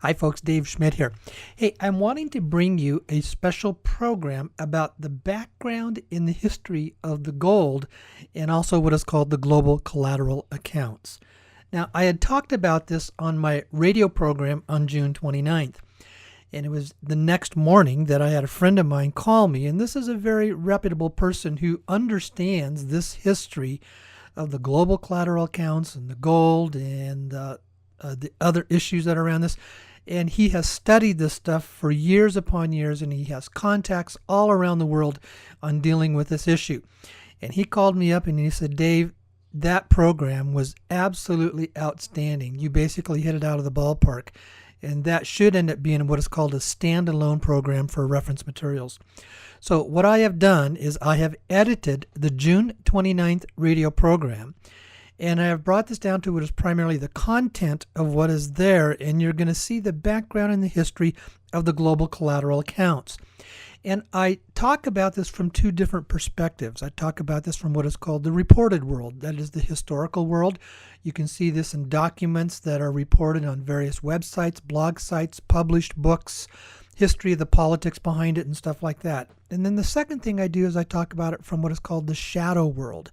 Hi folks, Dave Schmidt here. Hey, I'm wanting to bring you a special program about the background in the history of the gold and also what is called the Global Collateral Accounts. Now, I had talked about this on my radio program on June 29th, and it was the next morning that I had a friend of mine call me, and this is a very reputable person who understands this history of the global collateral accounts and the gold and the other issues that are around this. And he has studied this stuff for years upon years, and he has contacts all around the world on dealing with this issue. And he called me up and he said, Dave, that program was absolutely outstanding. You basically hit it out of the ballpark. And that should end up being what is called a standalone program for reference materials. So what I have done is I have edited the June 29th radio program, and I have brought this down to what is primarily the content of what is there, and you're going to see the background and the history of the global collateral accounts. And I talk about this from two different perspectives. I talk about this from what is called the reported world, that is the historical world. You can see this in documents that are reported on various websites, blog sites, published books, history of the politics behind it, and stuff like that. And then the second thing I do is I talk about it from what is called the shadow world.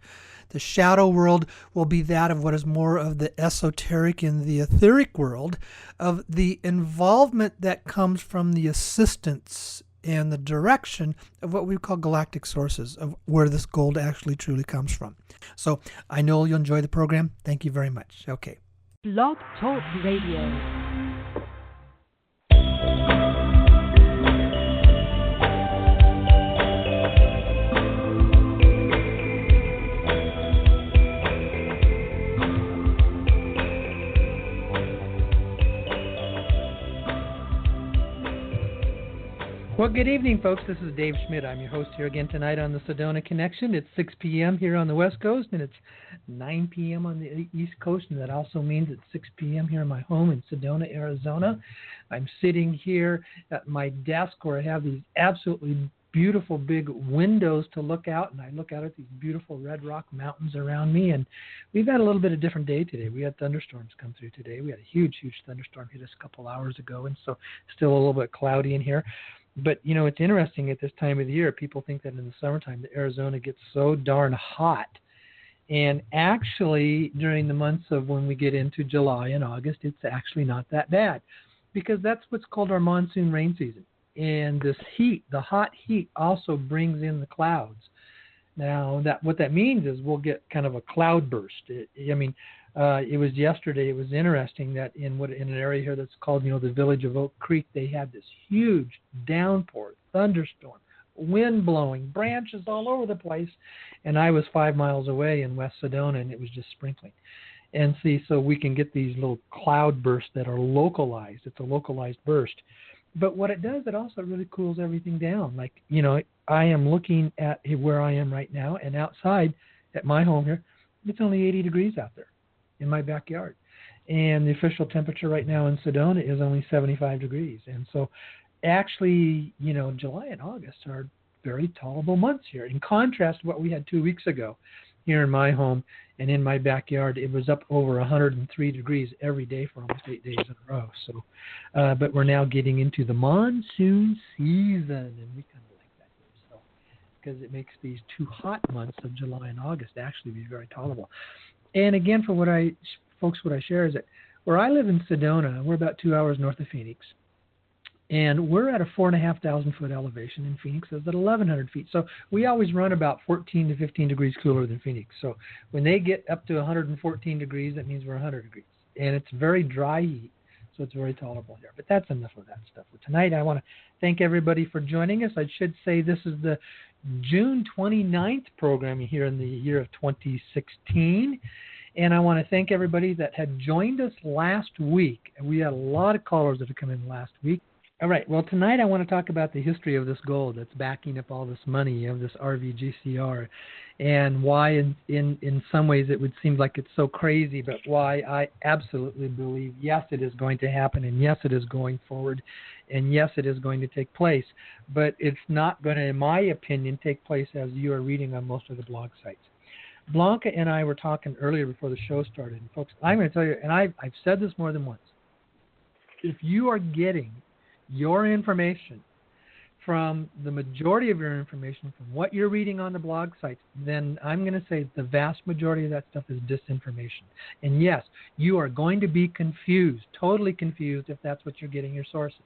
The shadow world will be that of what is more of the esoteric and the etheric world, of the involvement that comes from the assistance and the direction of what we call galactic sources, of where this gold actually truly comes from. So I know you'll enjoy the program. Thank you very much. Okay. Blog Talk Radio. Well, good evening, folks. This is Dave Schmidt. I'm your host here again tonight on the Sedona Connection. It's 6 p.m. here on the West Coast, and it's 9 p.m. on the East Coast, and that also means it's 6 p.m. here in my home in Sedona, Arizona. I'm sitting here at my desk where I have these absolutely beautiful big windows to look out, and I look out at these beautiful Red Rock Mountains around me, and we've had a little bit of a different day today. We had thunderstorms come through today. We had a huge thunderstorm hit us a couple hours ago, and so still a little bit cloudy in here. But, you know, it's interesting at this time of the year, people think that in the summertime, Arizona gets so darn hot. And actually, during the months of when we get into July and August, it's actually not that bad, because that's what's called our monsoon rain season. And this heat, the hot heat, also brings in the clouds. Now, what that means is we'll get kind of a cloud burst. It was yesterday. It was interesting that in an area here that's called, the village of Oak Creek, they had this huge downpour, thunderstorm, wind blowing, branches all over the place, and I was 5 miles away in West Sedona, and it was just sprinkling. And so we can get these little cloud bursts that are localized. It's a localized burst. But what it does, it also really cools everything down. Like, I am looking at where I am right now, and outside at my home here, it's only 80 degrees out there in my backyard. And the official temperature right now in Sedona is only 75 degrees. And so actually, July and August are very tolerable months here. In contrast to what we had 2 weeks ago here in my home and in my backyard, it was up over 103 degrees every day for almost 8 days in a row. So, but we're now getting into the monsoon season, and we kind of like that here. So, because it makes these two hot months of July and August actually be very tolerable. And again, for what I share is that where I live in Sedona, we're about 2 hours north of Phoenix, and we're at a 4,500 foot elevation, and Phoenix is at 1,100 feet. So we always run about 14 to 15 degrees cooler than Phoenix. So when they get up to 114 degrees, that means we're 100 degrees, and it's very dry heat, so it's very tolerable here. But that's enough of that stuff for tonight. I want to thank everybody for joining us. I should say this is the June 29th program here in the year of 2016. And I want to thank everybody that had joined us last week. We had a lot of callers that have come in last week. All right, well, tonight I want to talk about the history of this gold that's backing up all this money of this RVGCR, and why in some ways it would seem like it's so crazy, but why I absolutely believe, yes, it is going to happen, and yes, it is going forward, and yes, it is going to take place. But it's not going to, in my opinion, take place as you are reading on most of the blog sites. Blanca and I were talking earlier before the show started, and folks, I'm going to tell you, and I've said this more than once, if you are getting your information from the majority of your information from what you're reading on the blog sites, then I'm going to say the vast majority of that stuff is disinformation. And yes, you are going to be confused, totally confused, if that's what you're getting your sources.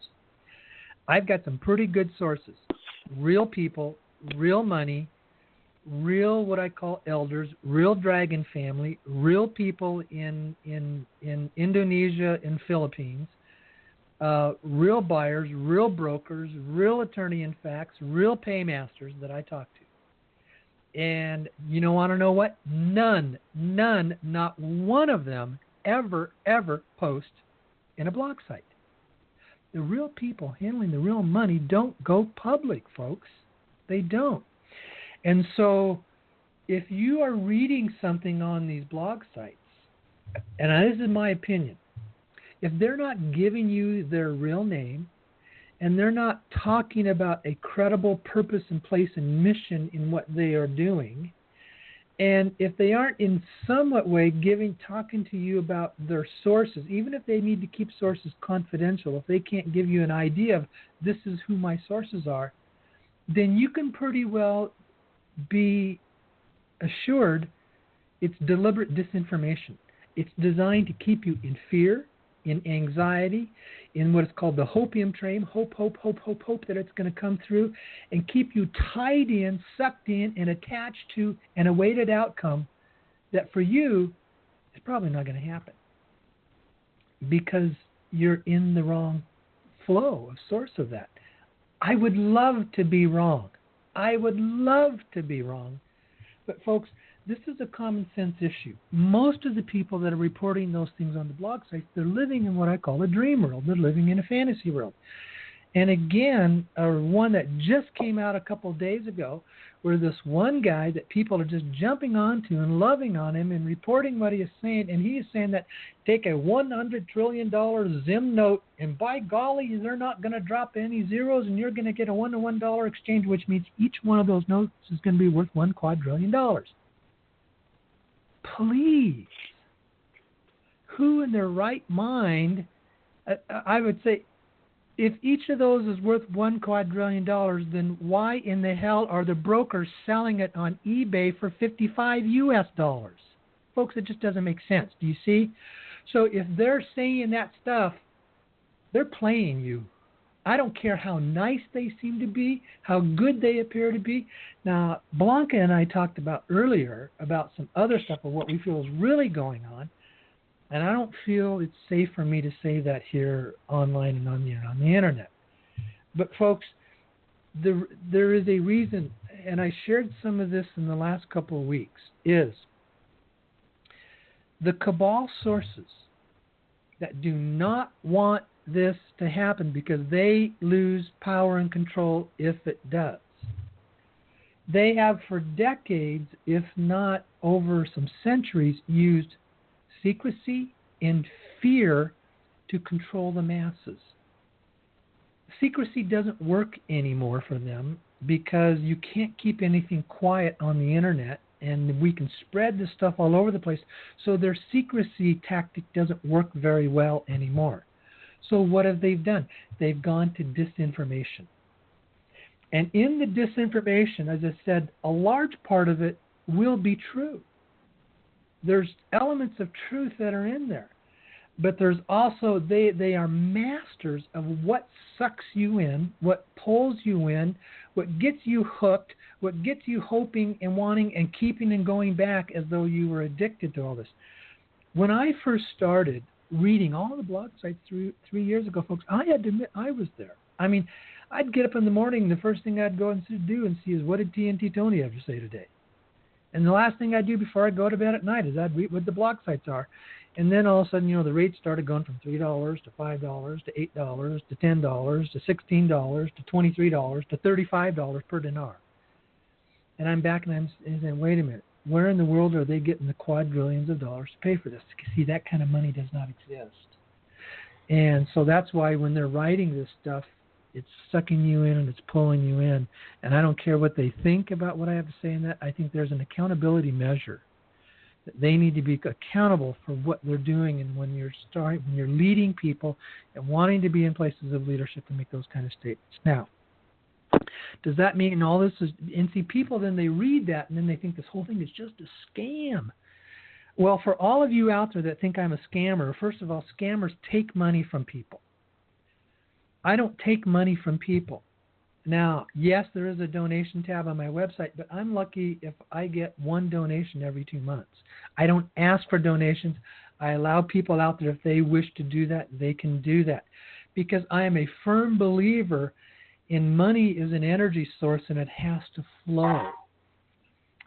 I've got some pretty good sources, real people, real money, real what I call elders, real dragon family, real people in Indonesia and Philippines, real buyers, real brokers, real attorney-in-facts, real paymasters that I talk to. And you want to know what? None, not one of them ever post in a blog site. The real people handling the real money don't go public, folks. They don't. And so if you are reading something on these blog sites, and this is my opinion, if they're not giving you their real name and they're not talking about a credible purpose and place and mission in what they are doing, and if they aren't in somewhat way talking to you about their sources, even if they need to keep sources confidential, if they can't give you an idea of this is who my sources are, then you can pretty well be assured it's deliberate disinformation. It's designed to keep you in fear, in anxiety, in what is called the hopium train, hope that it's going to come through, and keep you tied in, sucked in, and attached to an awaited outcome that for you is probably not going to happen because you're in the wrong flow of source of that. I would love to be wrong. But folks, this is a common sense issue. Most of the people that are reporting those things on the blog sites, they're living in what I call a dream world. They're living in a fantasy world. And again, one that just came out a couple of days ago, where this one guy that people are just jumping onto and loving on him and reporting what he is saying, and he is saying that take a $100 trillion Zim note, and by golly, they're not going to drop any zeros, and you're going to get a $1-to-$1 exchange, which means each one of those notes is going to be worth $1 quadrillion. Please, who in their right mind, I would say, if each of those is worth $1 quadrillion, then why in the hell are the brokers selling it on eBay for $55? Folks, it just doesn't make sense. Do you see? So if they're saying that stuff, they're playing you. I don't care how nice they seem to be, how good they appear to be. Now, Blanca and I talked about earlier about some other stuff of what we feel is really going on. And I don't feel it's safe for me to say that here online and on the internet. But folks, there is a reason, and I shared some of this in the last couple of weeks, is the cabal sources that do not want this to happen because they lose power and control if it does. They have for decades, if not over some centuries, used secrecy and fear to control the masses. Secrecy doesn't work anymore for them because you can't keep anything quiet on the internet, and we can spread this stuff all over the place. So their secrecy tactic doesn't work very well anymore. So what have they done? They've gone to disinformation. And in the disinformation, as I said, a large part of it will be true. There's elements of truth that are in there. But there's also, they are masters of what sucks you in, what pulls you in, what gets you hooked, what gets you hoping and wanting and keeping and going back as though you were addicted to all this. When I first started reading all the blog sites 3 years ago, folks, I had to admit I was there. I mean, I'd get up in the morning, the first thing I'd go and do and see is what did TNT Tony have to say today? And the last thing I do before I go to bed at night is I'd read what the blog sites are. And then all of a sudden, the rates started going from $3 to $5 to $8 to $10 to $16 to $23 to $35 per dinar. And I'm back and I'm saying, wait a minute, where in the world are they getting the quadrillions of dollars to pay for this? See, that kind of money does not exist. And so that's why when they're writing this stuff, it's sucking you in and it's pulling you in. And I don't care what they think about what I have to say in that. I think there's an accountability measure that they need to be accountable for what they're doing, and when you're leading people and wanting to be in places of leadership to make those kind of statements. Now, does that mean all this is, and see, people then they read that and then they think this whole thing is just a scam. Well, for all of you out there that think I'm a scammer, first of all, scammers take money from people. I don't take money from people. Now, yes, there is a donation tab on my website, but I'm lucky if I get one donation every 2 months. I don't ask for donations. I allow people out there, if they wish to do that, they can do that. Because I am a firm believer in money is an energy source and it has to flow.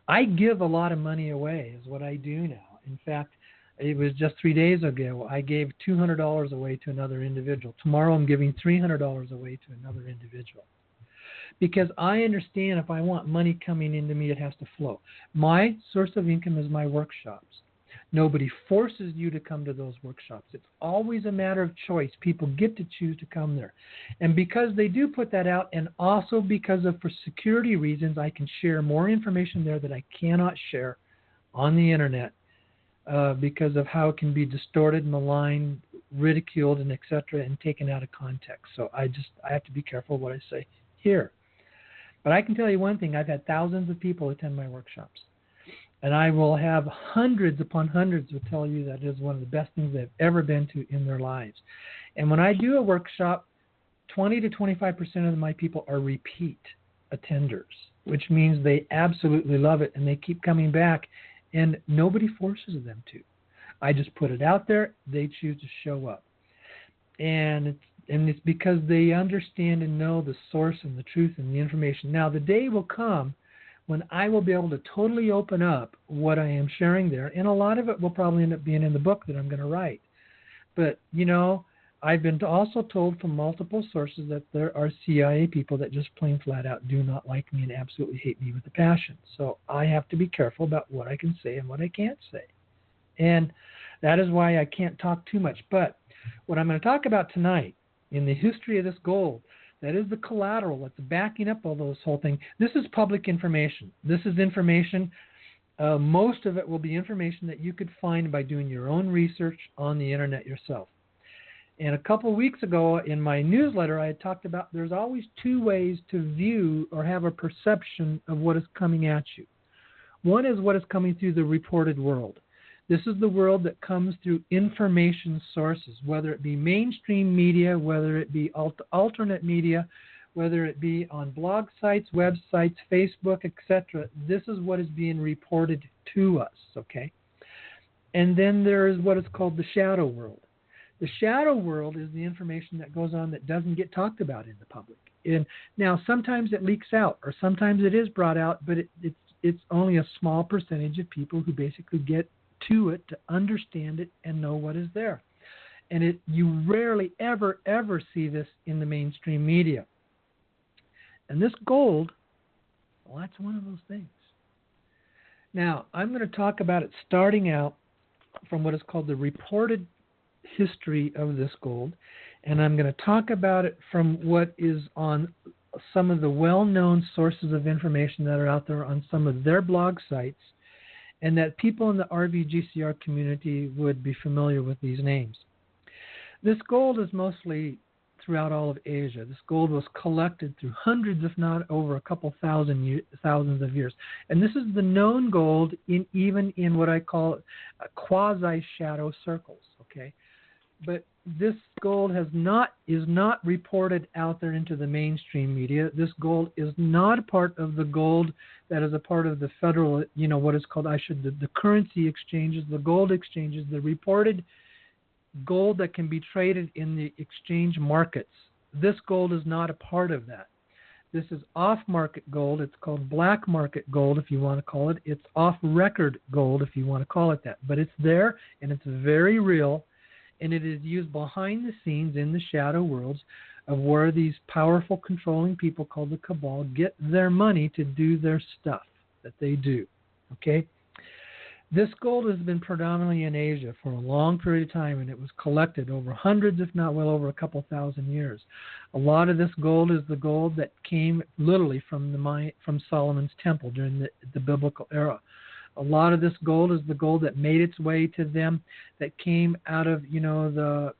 I give a lot of money away is what I do now. In fact, it was just 3 days ago, I gave $200 away to another individual. Tomorrow I'm giving $300 away to another individual. Because I understand if I want money coming into me, it has to flow. My source of income is my workshops. Nobody forces you to come to those workshops. It's always a matter of choice. People get to choose to come there. And because they do put that out, and also because of for security reasons, I can share more information there that I cannot share on the internet because of how it can be distorted, maligned, ridiculed, and etc., and taken out of context. So I have to be careful what I say here. But I can tell you one thing. I've had thousands of people attend my workshops. And I will have hundreds upon hundreds who tell you that it is one of the best things they've ever been to in their lives. And when I do a workshop, 20 to 25% of my people are repeat attenders, which means they absolutely love it and they keep coming back, and nobody forces them to. I just put it out there. They choose to show up. And it's because they understand and know the source and the truth and the information. Now, the day will come when I will be able to totally open up what I am sharing there, and a lot of it will probably end up being in the book that I'm going to write. But, you know, I've been also told from multiple sources that there are CIA people that just plain flat out do not like me and absolutely hate me with a passion. So I have to be careful about what I can say and what I can't say. And that is why I can't talk too much. But what I'm going to talk about tonight in the history of this gold, that is the collateral that's backing up all those whole thing. This is public information. This is information. Most of it will be information that you could find by doing your own research on the internet yourself. And a couple of weeks ago in my newsletter, I had talked about there's always two ways to view or have a perception of what is coming at you. One is what is coming through the reported world. This is the world that comes through information sources, whether it be mainstream media, whether it be alternate media, whether it be on blog sites, websites, Facebook, etc. This is what is being reported to us, okay? And then there is what is called the shadow world. The shadow world is the information that goes on that doesn't get talked about in the public. And now, sometimes it leaks out, or sometimes it is brought out, but it's only a small percentage of people who basically get to it to understand it and know what is there. And you rarely ever see this in the mainstream media. And this gold, well, that's one of those things. Now, I'm going to talk about it starting out from what is called the reported history of this gold, and I'm going to talk about it from what is on some of the well-known sources of information that are out there on some of their blog sites, and that people in the RVGCR community would be familiar with these names. This gold is mostly throughout all of Asia. This gold was collected through hundreds, if not over a couple thousands of years. And this is the known gold even in what I call quasi-shadow circles, okay? But this gold is not reported out there into the mainstream media. This gold is not a part of the gold that is a part of the federal, what is called, the currency exchanges, the gold exchanges, the reported gold that can be traded in the exchange markets. This gold is not a part of that. This is off-market gold. It's called black market gold, if you want to call it. It's off-record gold, if you want to call it that. But it's there, and it's very real. And it is used behind the scenes in the shadow worlds of where these powerful controlling people called the cabal get their money to do their stuff that they do, okay? This gold has been predominantly in Asia for a long period of time, and it was collected over hundreds, if not well over a couple thousand years. A lot of this gold is the gold that came literally from Solomon's temple during the biblical era. A lot of this gold is the gold that made its way to them, that came out of the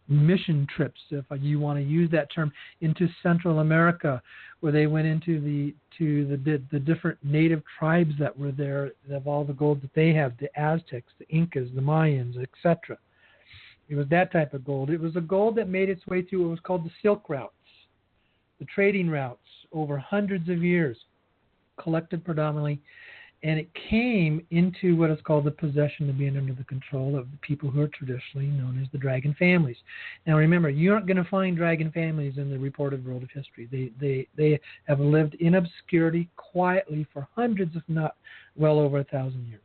mission trips, if you want to use that term, into Central America, where they went into the different native tribes that were there, of all the gold that they have, the Aztecs, the Incas, the Mayans, etc. It was that type of gold. It was a gold that made its way through what was called the Silk Routes, the trading routes, over hundreds of years, collected predominantly, and it came into what is called the possession of being under the control of the people who are traditionally known as the dragon families. Now remember, you aren't going to find dragon families in the reported world of history. They have lived in obscurity quietly for hundreds, if not well over 1,000 years.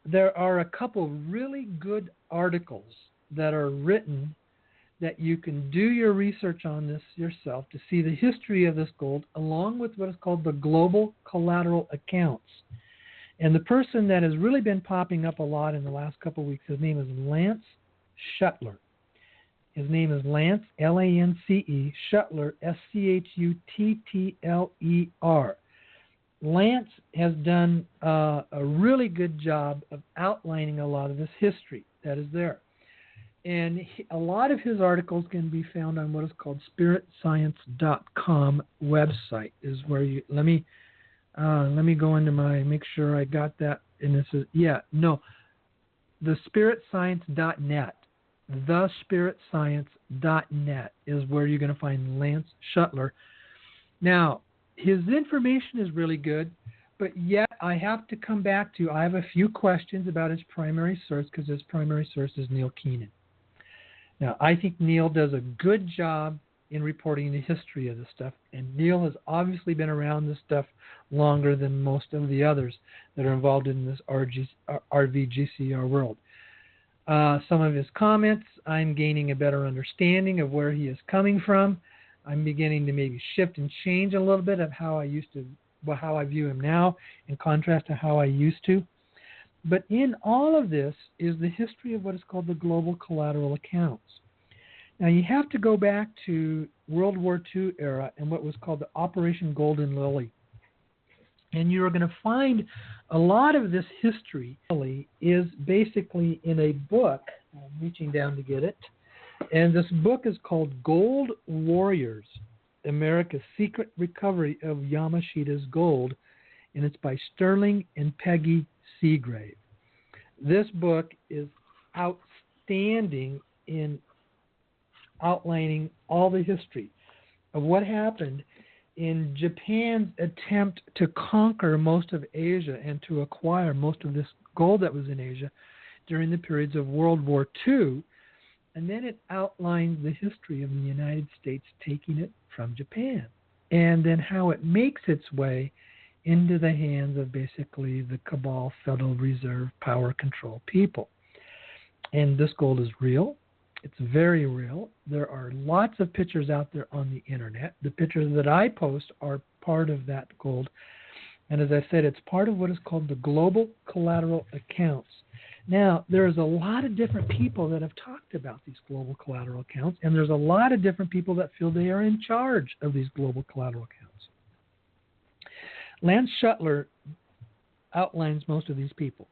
There are a couple really good articles that are written that you can do your research on this yourself to see the history of this gold, along with what is called the Global Collateral Accounts. And the person that has really been popping up a lot in the last couple of weeks, his name is Lance Schuttler. His name is Lance, Lance, Schuttler, Schuttler. Lance has done a really good job of outlining a lot of this history that is there. And a lot of his articles can be found on what is called spiritscience.com website. Is where you let me go into make sure I got that. And this is the spiritscience.net. Thespiritscience.net is where you're going to find Lance Schuttler. Now, his information is really good, but yet I have to come back to, I have a few questions about his primary source, because his primary source is Neil Keenan. Now, I think Neil does a good job in reporting the history of this stuff, and Neil has obviously been around this stuff longer than most of the others that are involved in this RVGCR world. Some of his comments, I'm gaining a better understanding of where he is coming from. I'm beginning to maybe shift and change a little bit of how I view him now, in contrast to how I used to. But in all of this is the history of what is called the Global Collateral Accounts. Now, you have to go back to World War II era and what was called the Operation Golden Lily. And you're going to find a lot of this history is basically in a book. I'm reaching down to get it. And this book is called Gold Warriors, America's Secret Recovery of Yamashita's Gold, and it's by Sterling and Peggy Seagrave. This book is outstanding in outlining all the history of what happened in Japan's attempt to conquer most of Asia and to acquire most of this gold that was in Asia during the periods of World War II. And then it outlines the history of the United States taking it from Japan, and then how it makes its way into the hands of basically the cabal Federal Reserve power control people. And this gold is real. It's very real. There are lots of pictures out there on the internet. The pictures that I post are part of that gold. And as I said, it's part of what is called the Global Collateral Accounts. Now, there's a lot of different people that have talked about these global collateral accounts, and there's a lot of different people that feel they are in charge of these global collateral accounts. Lance Schuttler outlines most of these people.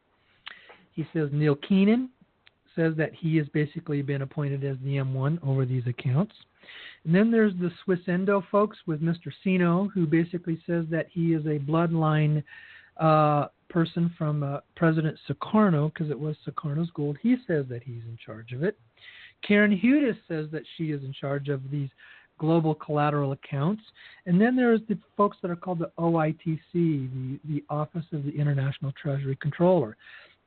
He says Neil Keenan says that he has basically been appointed as the M1 over these accounts. And then there's the Swiss Endo folks with Mr. Sino, who basically says that he is a bloodline person from President Sukarno, because it was Sukarno's gold. He says that he's in charge of it. Karen Hudis says that she is in charge of these global collateral accounts. And then there's the folks that are called the OITC, the Office of the International Treasury Controller.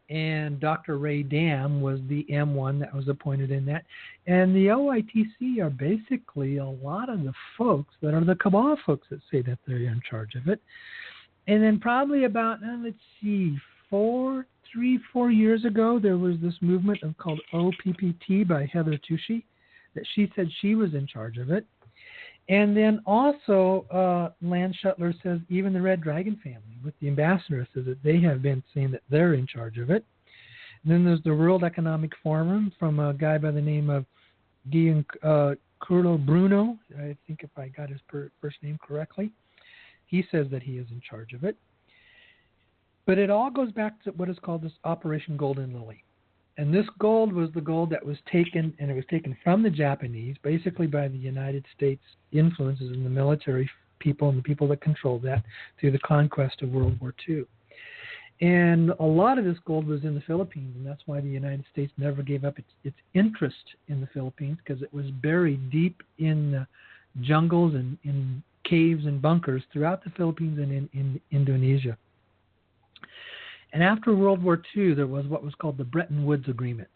And Dr. Ray Dam was the M1 that was appointed in that. And the OITC are basically a lot of the folks that are the cabal folks that say that they're in charge of it. And then probably about, 4 years ago, there was this movement called OPPT by Heather Tushy, that she said she was in charge of it. And then also, Lance Schuttler says even the Red Dragon family with the ambassador says that they have been saying that they're in charge of it. And then there's the World Economic Forum from a guy by the name of Giancarlo Bruno, I think if I got his first name correctly. He says that he is in charge of it. But it all goes back to what is called this Operation Golden Lily. And this gold was the gold that was taken, and it was taken from the Japanese, basically by the United States influences in the military people and the people that controlled that through the conquest of World War II. And a lot of this gold was in the Philippines, and that's why the United States never gave up its interest in the Philippines, because it was buried deep in the jungles and in caves and bunkers throughout the Philippines and in Indonesia. And after World War II, there was what was called the Bretton Woods Agreement.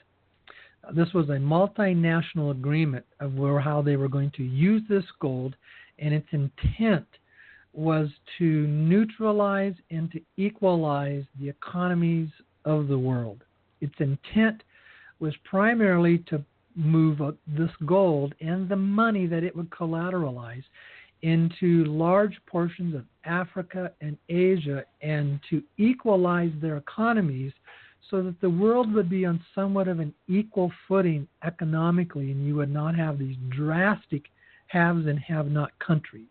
This was a multinational agreement of how they were going to use this gold, and its intent was to neutralize and to equalize the economies of the world. Its intent was primarily to move this gold and the money that it would collateralize into large portions of Africa and Asia, and to equalize their economies so that the world would be on somewhat of an equal footing economically, and you would not have these drastic haves and have-not countries.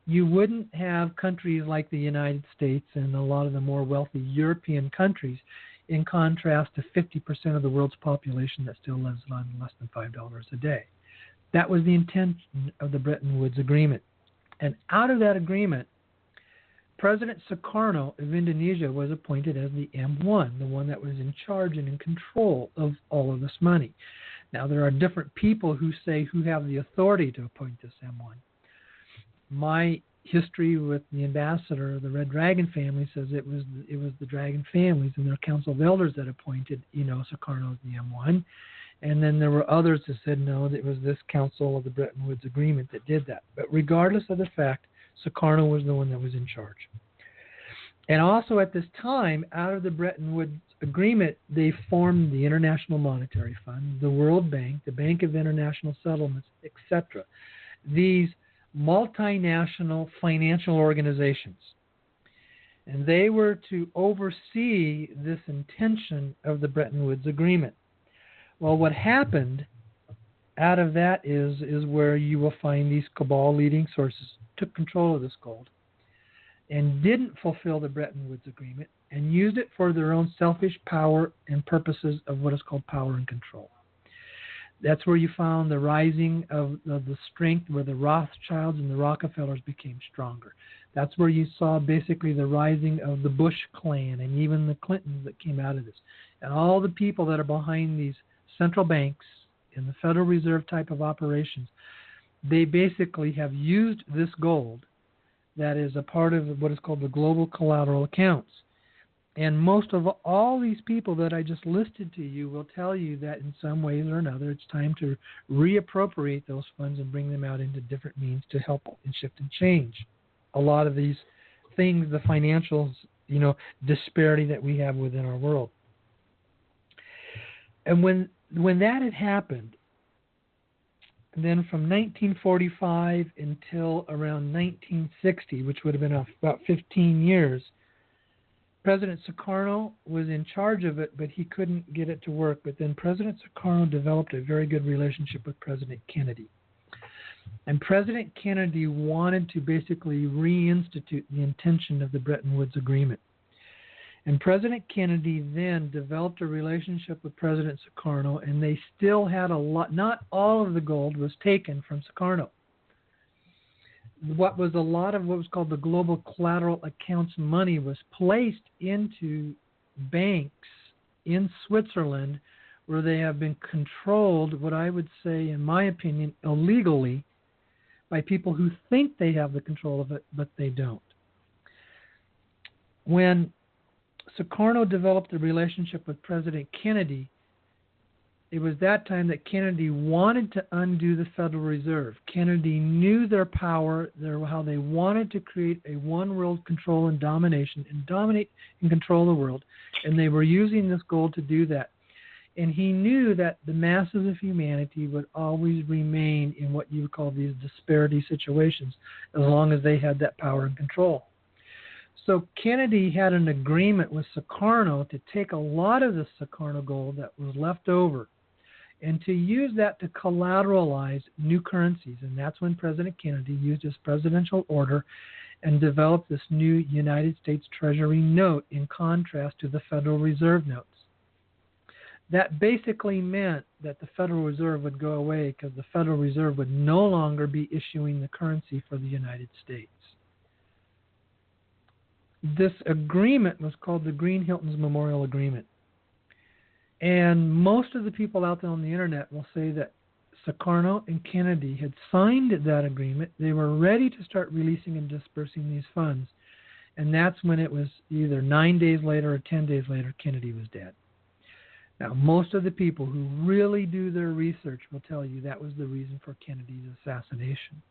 You wouldn't have countries like the United States and a lot of the more wealthy European countries, in contrast to 50% of the world's population that still lives on less than $5 a day. That was the intention of the Bretton Woods Agreement. And out of that agreement, President Sukarno of Indonesia was appointed as the M1, the one that was in charge and in control of all of this money. Now, there are different people who have the authority to appoint this M1. My history with the ambassador of the Red Dragon family says it was the Dragon families and their council of elders that appointed Sukarno as the M1. And then there were others that said, no, it was this council of the Bretton Woods Agreement that did that. But regardless of the fact, Sukarno was the one that was in charge. And also at this time, out of the Bretton Woods Agreement, they formed the International Monetary Fund, the World Bank, the Bank of International Settlements, etc. These multinational financial organizations. And they were to oversee this intention of the Bretton Woods Agreement. Well, what happened out of that is where you will find these cabal leading sources took control of this gold and didn't fulfill the Bretton Woods Agreement and used it for their own selfish power and purposes of what is called power and control. That's where you found the rising of the strength, where the Rothschilds and the Rockefellers became stronger. That's where you saw basically the rising of the Bush clan and even the Clintons that came out of this. And all the people that are behind these central banks in the Federal Reserve type of operations, they basically have used this gold that is a part of what is called the Global Collateral Accounts. And most of all these people that I just listed to you will tell you that in some ways or another it's time to reappropriate those funds and bring them out into different means to help and shift and change a lot of these things, the financial, disparity that we have within our world. And when that had happened, then from 1945 until around 1960, which would have been about 15 years, President Sukarno was in charge of it, but he couldn't get it to work. But then President Sukarno developed a very good relationship with President Kennedy. And President Kennedy wanted to basically reinstitute the intention of the Bretton Woods Agreement. And President Kennedy then developed a relationship with President Sukarno, and they still had a lot. Not all of the gold was taken from Sukarno. What was a lot of what was called the Global Collateral Accounts money was placed into banks in Switzerland, where they have been controlled, what I would say, in my opinion, illegally by people who think they have the control of it, but they don't. When Sukarno developed a relationship with President Kennedy, it was that time that Kennedy wanted to undo the Federal Reserve. Kennedy knew their power, how they wanted to create a one world control and domination and dominate and control the world, and they were using this gold to do that. And he knew that the masses of humanity would always remain in what you would call these disparity situations as long as they had that power and control. So Kennedy had an agreement with Sukarno to take a lot of the Sukarno gold that was left over and to use that to collateralize new currencies. And that's when President Kennedy used his presidential order and developed this new United States Treasury note in contrast to the Federal Reserve notes. That basically meant that the Federal Reserve would go away because the Federal Reserve would no longer be issuing the currency for the United States. This agreement was called the Green-Hilton's Memorial Agreement. And most of the people out there on the internet will say that Sukarno and Kennedy had signed that agreement. They were ready to start releasing and dispersing these funds. And that's when it was either 9 days later or 10 days later, Kennedy was dead. Now, most of the people who really do their research will tell you that was the reason for Kennedy's assassination.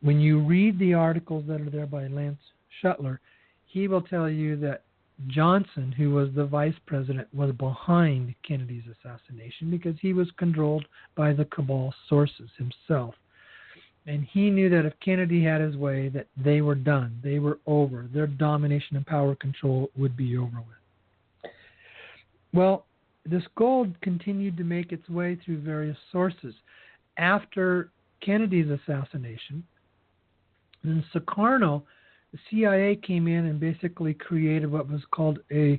When you read the articles that are there by Lance Shuttler, he will tell you that Johnson, who was the vice president, was behind Kennedy's assassination because he was controlled by the cabal sources himself. And he knew that if Kennedy had his way, that they were done. They were over. Their domination and power control would be over with. Well, this gold continued to make its way through various sources. After Kennedy's assassination, then Sukarno, the CIA came in and basically created what was called a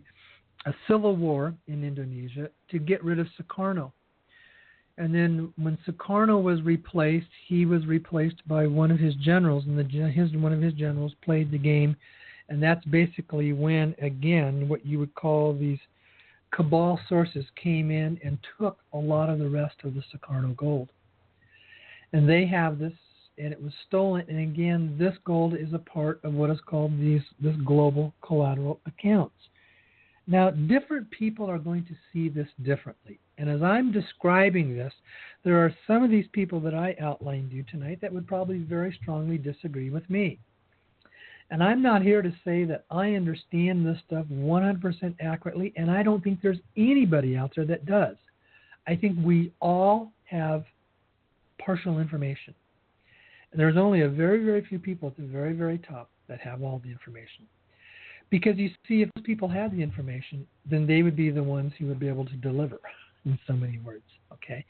civil war in Indonesia to get rid of Sukarno. And then when Sukarno was replaced, he was replaced by one of his generals, and one of his generals played the game. And that's basically when, again, what you would call these cabal sources came in and took a lot of the rest of the Sukarno gold. And they have this, and it was stolen. And again, this gold is a part of what is called this Global Collateral Accounts. Now, different people are going to see this differently. And as I'm describing this, there are some of these people that I outlined to you tonight that would probably very strongly disagree with me. And I'm not here to say that I understand this stuff 100% accurately, and I don't think there's anybody out there that does. I think we all have partial information. And there's only a very, very few people at the very, very top that have all the information. Because you see, if those people had the information, then they would be the ones who would be able to deliver, in so many words. Okay.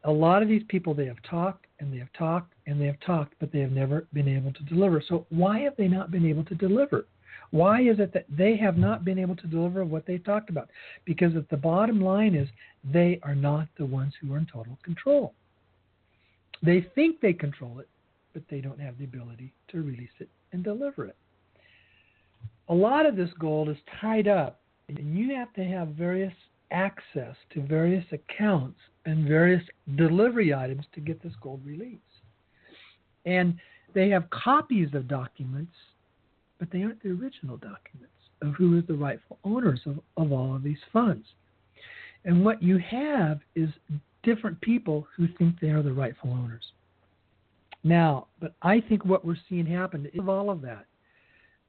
A lot of these people, they have talked and they have talked and they have talked, but they have never been able to deliver. So why have they not been able to deliver? Why is it that they have not been able to deliver what they talked about? Because at the bottom line is they are not the ones who are in total control. They think they control it, but they don't have the ability to release it and deliver it. A lot of this gold is tied up, and you have to have various access to various accounts and various delivery items to get this gold released. And they have copies of documents, but they aren't the original documents of who is the rightful owners of all of these funds. And what you have is different people who think they are the rightful owners. Now, but I think what we're seeing happen is all of that.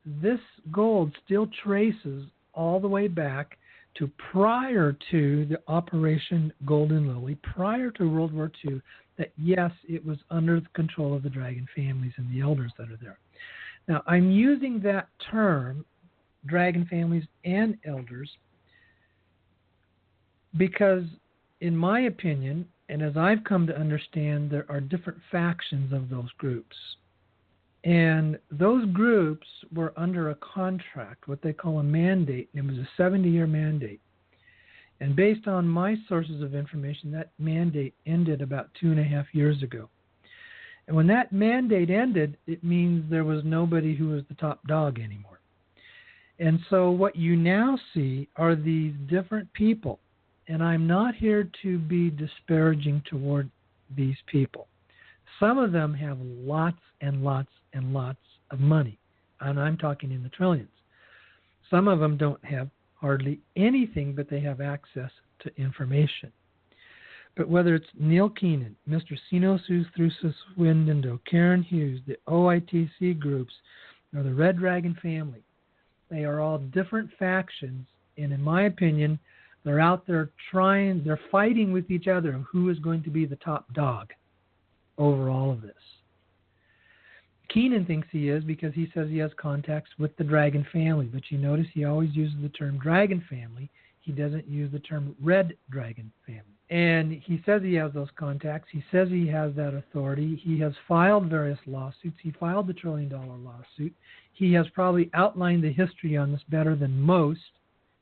This gold still traces all the way back to prior to the Operation Golden Lily, prior to World War II, that yes, it was under the control of the dragon families and the elders that are there. Now, I'm using that term, dragon families and elders, because in my opinion, and as I've come to understand, there are different factions of those groups. And those groups were under a contract, what they call a mandate, and it was a 70-year mandate. And based on my sources of information, that mandate ended about 2.5 years ago. And when that mandate ended, it means there was nobody who was the top dog anymore. And so what you now see are these different people. And I'm not here to be disparaging toward these people. Some of them have lots and lots and lots of money, and I'm talking in the trillions. Some of them don't have hardly anything, but they have access to information. But whether it's Neil Keenan, Mr. Sino Thusis Windindo, Karen Hughes, the OITC groups, or the Red Dragon family, they are all different factions, and in my opinion, they're out there they're fighting with each other of who is going to be the top dog over all of this. Keenan thinks he is because he says he has contacts with the dragon family, but you notice he always uses the term dragon family. He doesn't use the term red dragon family. And he says he has those contacts. He says he has that authority. He has filed various lawsuits. He filed the $1 trillion lawsuit. He has probably outlined the history on this better than most,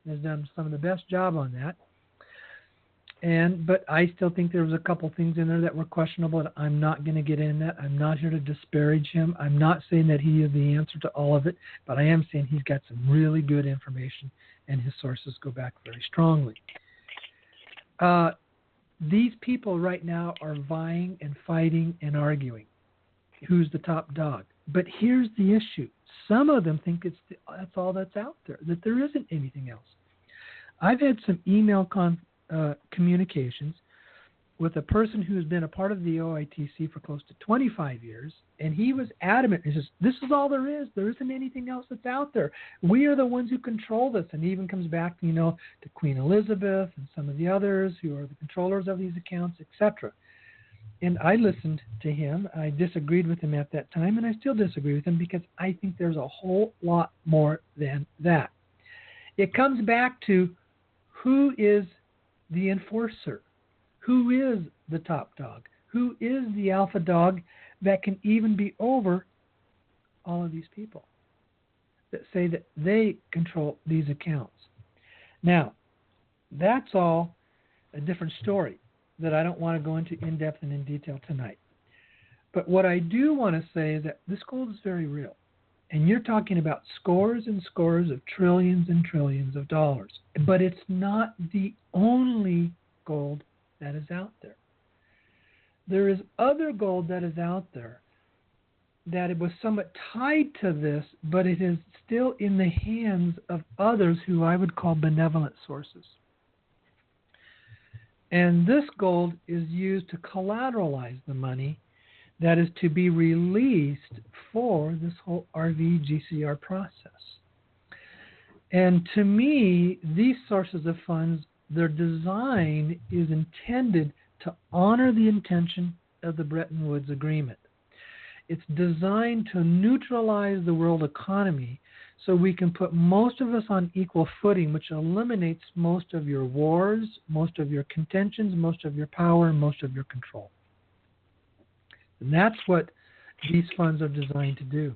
and has done some of the best job on that. But I still think there was a couple things in there that were questionable, and I'm not going to get in that. I'm not here to disparage him. I'm not saying that he is the answer to all of it, but I am saying he's got some really good information, and his sources go back very strongly. These people right now are vying and fighting and arguing who's the top dog. But here's the issue. Some of them think that's all that's out there, that there isn't anything else. I've had some email communications with a person who's been a part of the OITC for close to 25 years, and he was adamant. He says, this is all there is. There isn't anything else that's out there. We are the ones who control this. And he even comes back, to Queen Elizabeth and some of the others who are the controllers of these accounts, etc. And I listened to him. I disagreed with him at that time, and I still disagree with him because I think there's a whole lot more than that. It comes back to who is the enforcer? Who is the top dog? Who is the alpha dog that can even be over all of these people that say that they control these accounts? Now, that's all a different story that I don't want to go into in depth and in detail tonight. But what I do want to say is that this gold is very real. And you're talking about scores and scores of trillions and trillions of dollars. But it's not the only gold that is out there. There is other gold that is out there that it was somewhat tied to this, but it is still in the hands of others who I would call benevolent sources. And this gold is used to collateralize the money that is to be released for this whole RV-GCR process. And to me, these sources of funds, their design is intended to honor the intention of the Bretton Woods Agreement. It's designed to neutralize the world economy so we can put most of us on equal footing, which eliminates most of your wars, most of your contentions, most of your power, and most of your control. And that's what these funds are designed to do.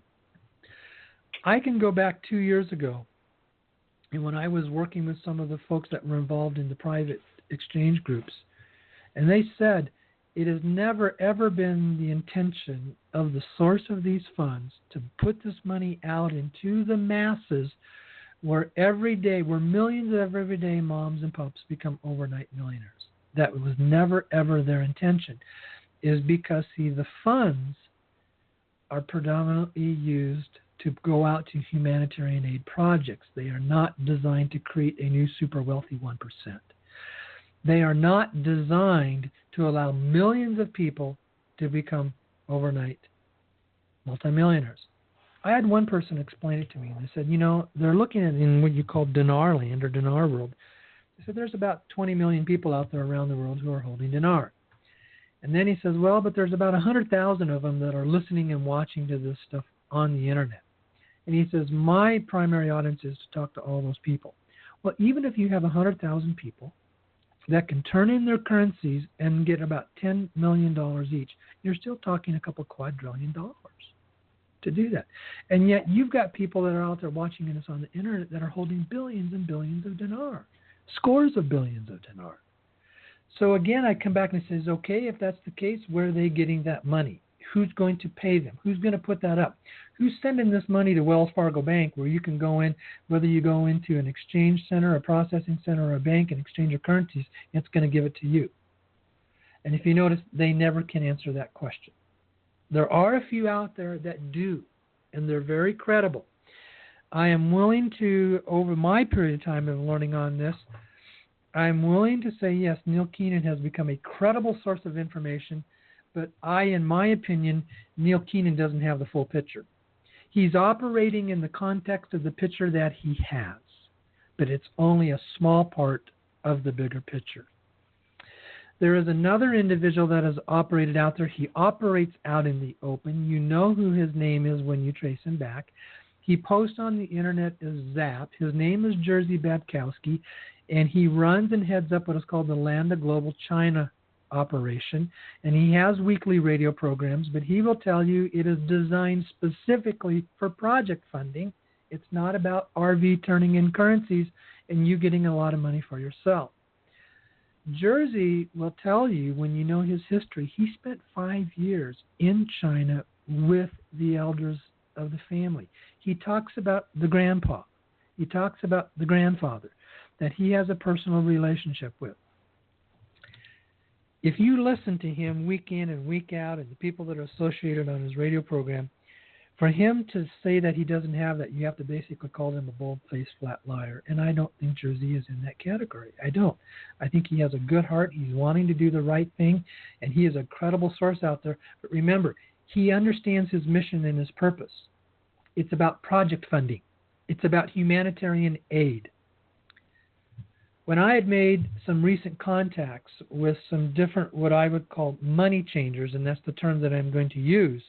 I can go back 2 years ago, and when I was working with some of the folks that were involved in the private exchange groups, and they said it has never, ever been the intention of the source of these funds to put this money out into the masses where millions of everyday moms and pups become overnight millionaires. That was never, ever their intention. Is because, the funds are predominantly used to go out to humanitarian aid projects. They are not designed to create a new super wealthy 1%. They are not designed to allow millions of people to become overnight multimillionaires. I had one person explain it to me, and they said, they're looking at in what you call dinar land or dinar world. They said there's about 20 million people out there around the world who are holding dinar. And then he says, well, but there's about 100,000 of them that are listening and watching to this stuff on the internet. And he says, my primary audience is to talk to all those people. Well, even if you have 100,000 people that can turn in their currencies and get about $10 million each, you're still talking a couple quadrillion dollars to do that. And yet you've got people that are out there watching us on the internet that are holding billions and billions of dinar, scores of billions of dinar. So again, I come back and says, okay, if that's the case, where are they getting that money? Who's going to pay them? Who's going to put that up? Who's sending this money to Wells Fargo Bank, where you can go in, whether you go into an exchange center, a processing center, or a bank and exchange your currencies, it's going to give it to you. And if you notice, they never can answer that question. There are a few out there that do, and they're very credible. I am willing to, over my period of time of learning on this, I'm willing to say, yes, Neil Keenan has become a credible source of information, but in my opinion, Neil Keenan doesn't have the full picture. He's operating in the context of the picture that he has, but it's only a small part of the bigger picture. There is another individual that has operated out there. He operates out in the open. You know who his name is when you trace him back. He posts on the internet as Zap. His name is Jerzy Babkowski. And he runs and heads up what is called the Land of Global China operation. And he has weekly radio programs, but he will tell you it is designed specifically for project funding. It's not about RV turning in currencies and you getting a lot of money for yourself. Jersey will tell you, when you know his history, he spent 5 years in China with the elders of the family. He talks about the grandpa. He talks about the grandfather that he has a personal relationship with. If you listen to him week in and week out and the people that are associated on his radio program, for him to say that he doesn't have that, you have to basically call him a bold-faced flat liar. And I don't think Jersey is in that category. I don't. I think he has a good heart. He's wanting to do the right thing, and he is a credible source out there. But remember, he understands his mission and his purpose. It's about project funding. It's about humanitarian aid. When I had made some recent contacts with some different, what I would call money changers, and that's the term that I'm going to use,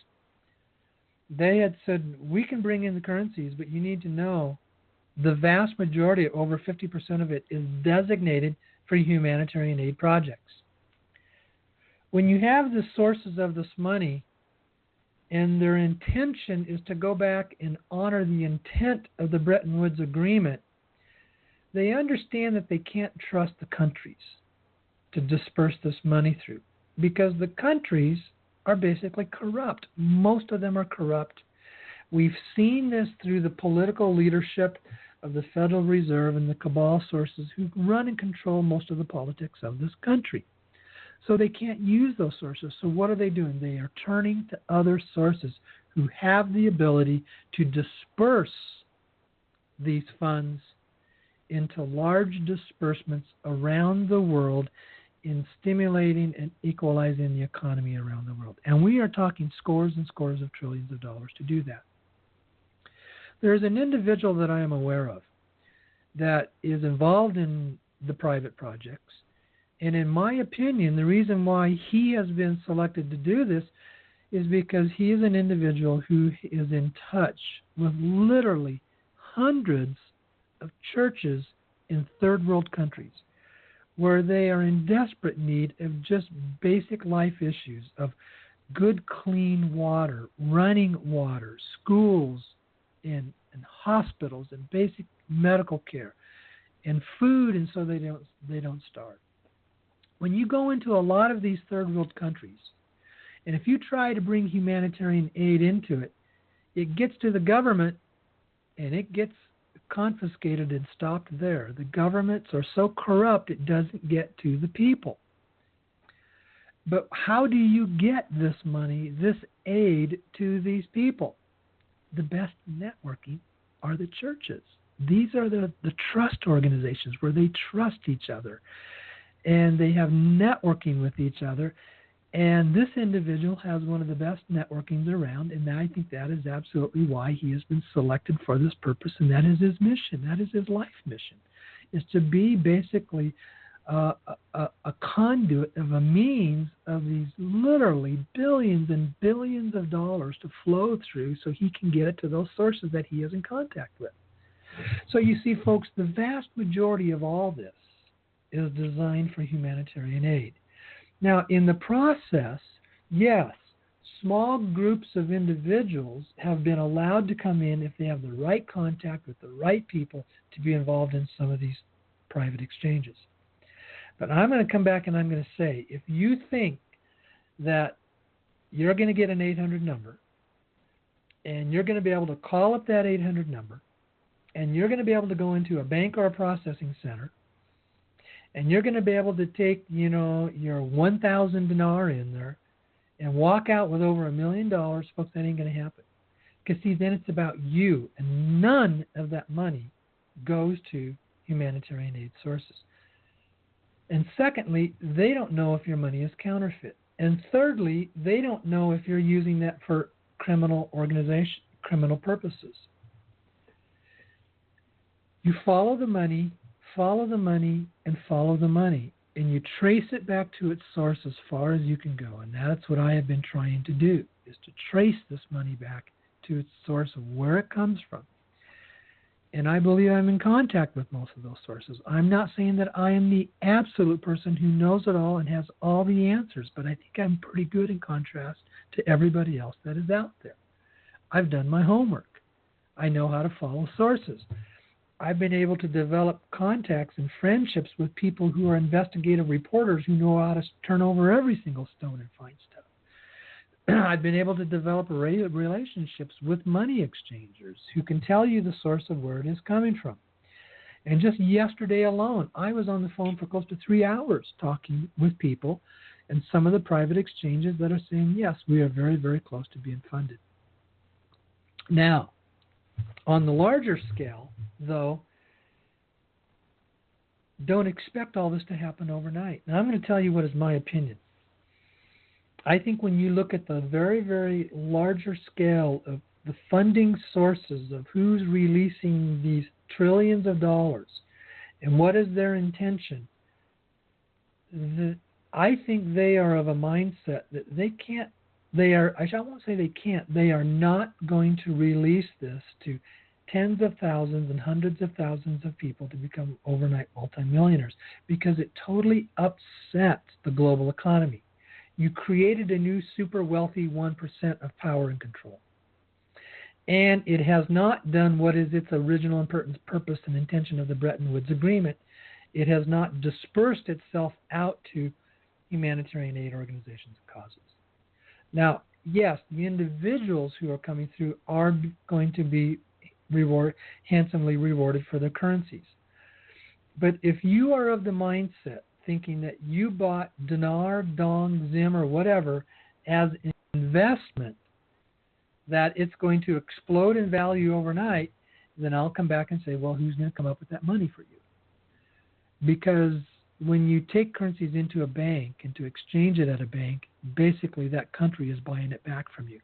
they had said, we can bring in the currencies, but you need to know the vast majority, over 50% of it, is designated for humanitarian aid projects. When you have the sources of this money, and their intention is to go back and honor the intent of the Bretton Woods Agreement, they understand that they can't trust the countries to disperse this money through, because the countries are basically corrupt. Most of them are corrupt. We've seen this through the political leadership of the Federal Reserve and the cabal sources who run and control most of the politics of this country. So they can't use those sources. So what are they doing? They are turning to other sources who have the ability to disperse these funds into large disbursements around the world in stimulating and equalizing the economy around the world. And we are talking scores and scores of trillions of dollars to do that. There's an individual that I am aware of that is involved in the private projects. And in my opinion, the reason why he has been selected to do this is because he is an individual who is in touch with literally hundreds of churches in third world countries where they are in desperate need of just basic life issues of good, clean water, running water, schools, and hospitals, and basic medical care, and food, and so they don't starve. When you go into a lot of these third world countries, and if you try to bring humanitarian aid into it, it gets to the government and it gets confiscated and stopped there. The governments are so corrupt it doesn't get to the people. But how do you get this money, this aid to these people? The best networking are the churches. These are the trust organizations where they trust each other and they have networking with each other. And this individual has one of the best networkings around, and I think that is absolutely why he has been selected for this purpose, and that is his mission. That is his life mission, is to be basically a conduit of a means of these literally billions and billions of dollars to flow through so he can get it to those sources that he is in contact with. So you see, folks, the vast majority of all this is designed for humanitarian aid. Now, in the process, yes, small groups of individuals have been allowed to come in if they have the right contact with the right people to be involved in some of these private exchanges. But I'm going to come back and I'm going to say, if you think that you're going to get an 800 number and you're going to be able to call up that 800 number and you're going to be able to go into a bank or a processing center and you're going to be able to take, your 1,000 dinar in there and walk out with over $1 million, folks, that ain't going to happen. Because, see, then it's about you, and none of that money goes to humanitarian aid sources. And secondly, they don't know if your money is counterfeit. And thirdly, they don't know if you're using that for criminal purposes. You follow the money, and follow the money. And you trace it back to its source as far as you can go. And that's what I have been trying to do, is to trace this money back to its source of where it comes from. And I believe I'm in contact with most of those sources. I'm not saying that I am the absolute person who knows it all and has all the answers, but I think I'm pretty good in contrast to everybody else that is out there. I've done my homework. I know how to follow sources. I've been able to develop contacts and friendships with people who are investigative reporters who know how to turn over every single stone and find stuff. I've been able to develop relationships with money exchangers who can tell you the source of where it is coming from. And just yesterday alone, I was on the phone for close to 3 hours talking with people and some of the private exchanges that are saying, yes, we are very, very close to being funded. Now, on the larger scale, though, don't expect all this to happen overnight. Now, I'm going to tell you what is my opinion. I think when you look at the very, very larger scale of the funding sources of who's releasing these trillions of dollars and what is their intention, I think they are of a mindset that they can't, they are not going to release this to tens of thousands and hundreds of thousands of people to become overnight multimillionaires because it totally upsets the global economy. You created a new super wealthy 1% of power and control. And it has not done what is its original purpose and intention of the Bretton Woods Agreement. It has not dispersed itself out to humanitarian aid organizations and causes. Now, yes, the individuals who are coming through are going to be handsomely rewarded for their currencies. But if you are of the mindset thinking that you bought dinar, dong, zim, or whatever as an investment, that it's going to explode in value overnight, then I'll come back and say, well, who's going to come up with that money for you? Because when you take currencies into a bank and to exchange it at a bank, basically that country is buying it back from you.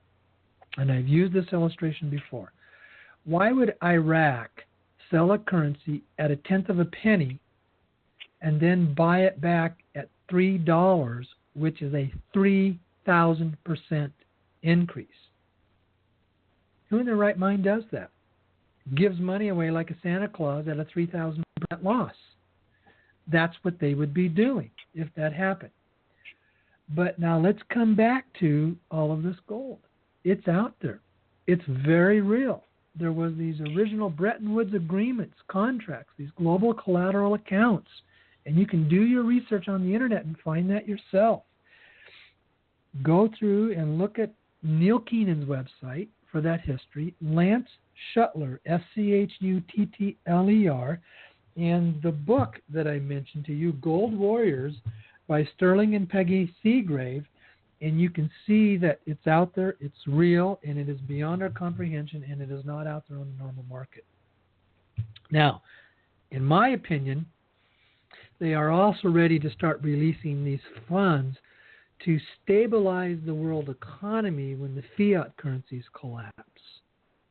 And I've used this illustration before. Why would Iraq sell a currency at a tenth of a penny and then buy it back at $3, which is a 3,000% increase? Who in their right mind does that? Gives money away like a Santa Claus at a 3,000% loss. That's what they would be doing if that happened. But now let's come back to all of this gold. It's out there. It's very real. There was these original Bretton Woods agreements, contracts, these global collateral accounts. And you can do your research on the internet and find that yourself. Go through and look at Neil Keenan's website for that history, Lance Schuttler, Schuttler, and the book that I mentioned to you, Gold Warriors by Sterling and Peggy Seagrave. And you can see that it's out there, it's real, and it is beyond our comprehension, and it is not out there on the normal market. Now, in my opinion, they are also ready to start releasing these funds to stabilize the world economy when the fiat currencies collapse.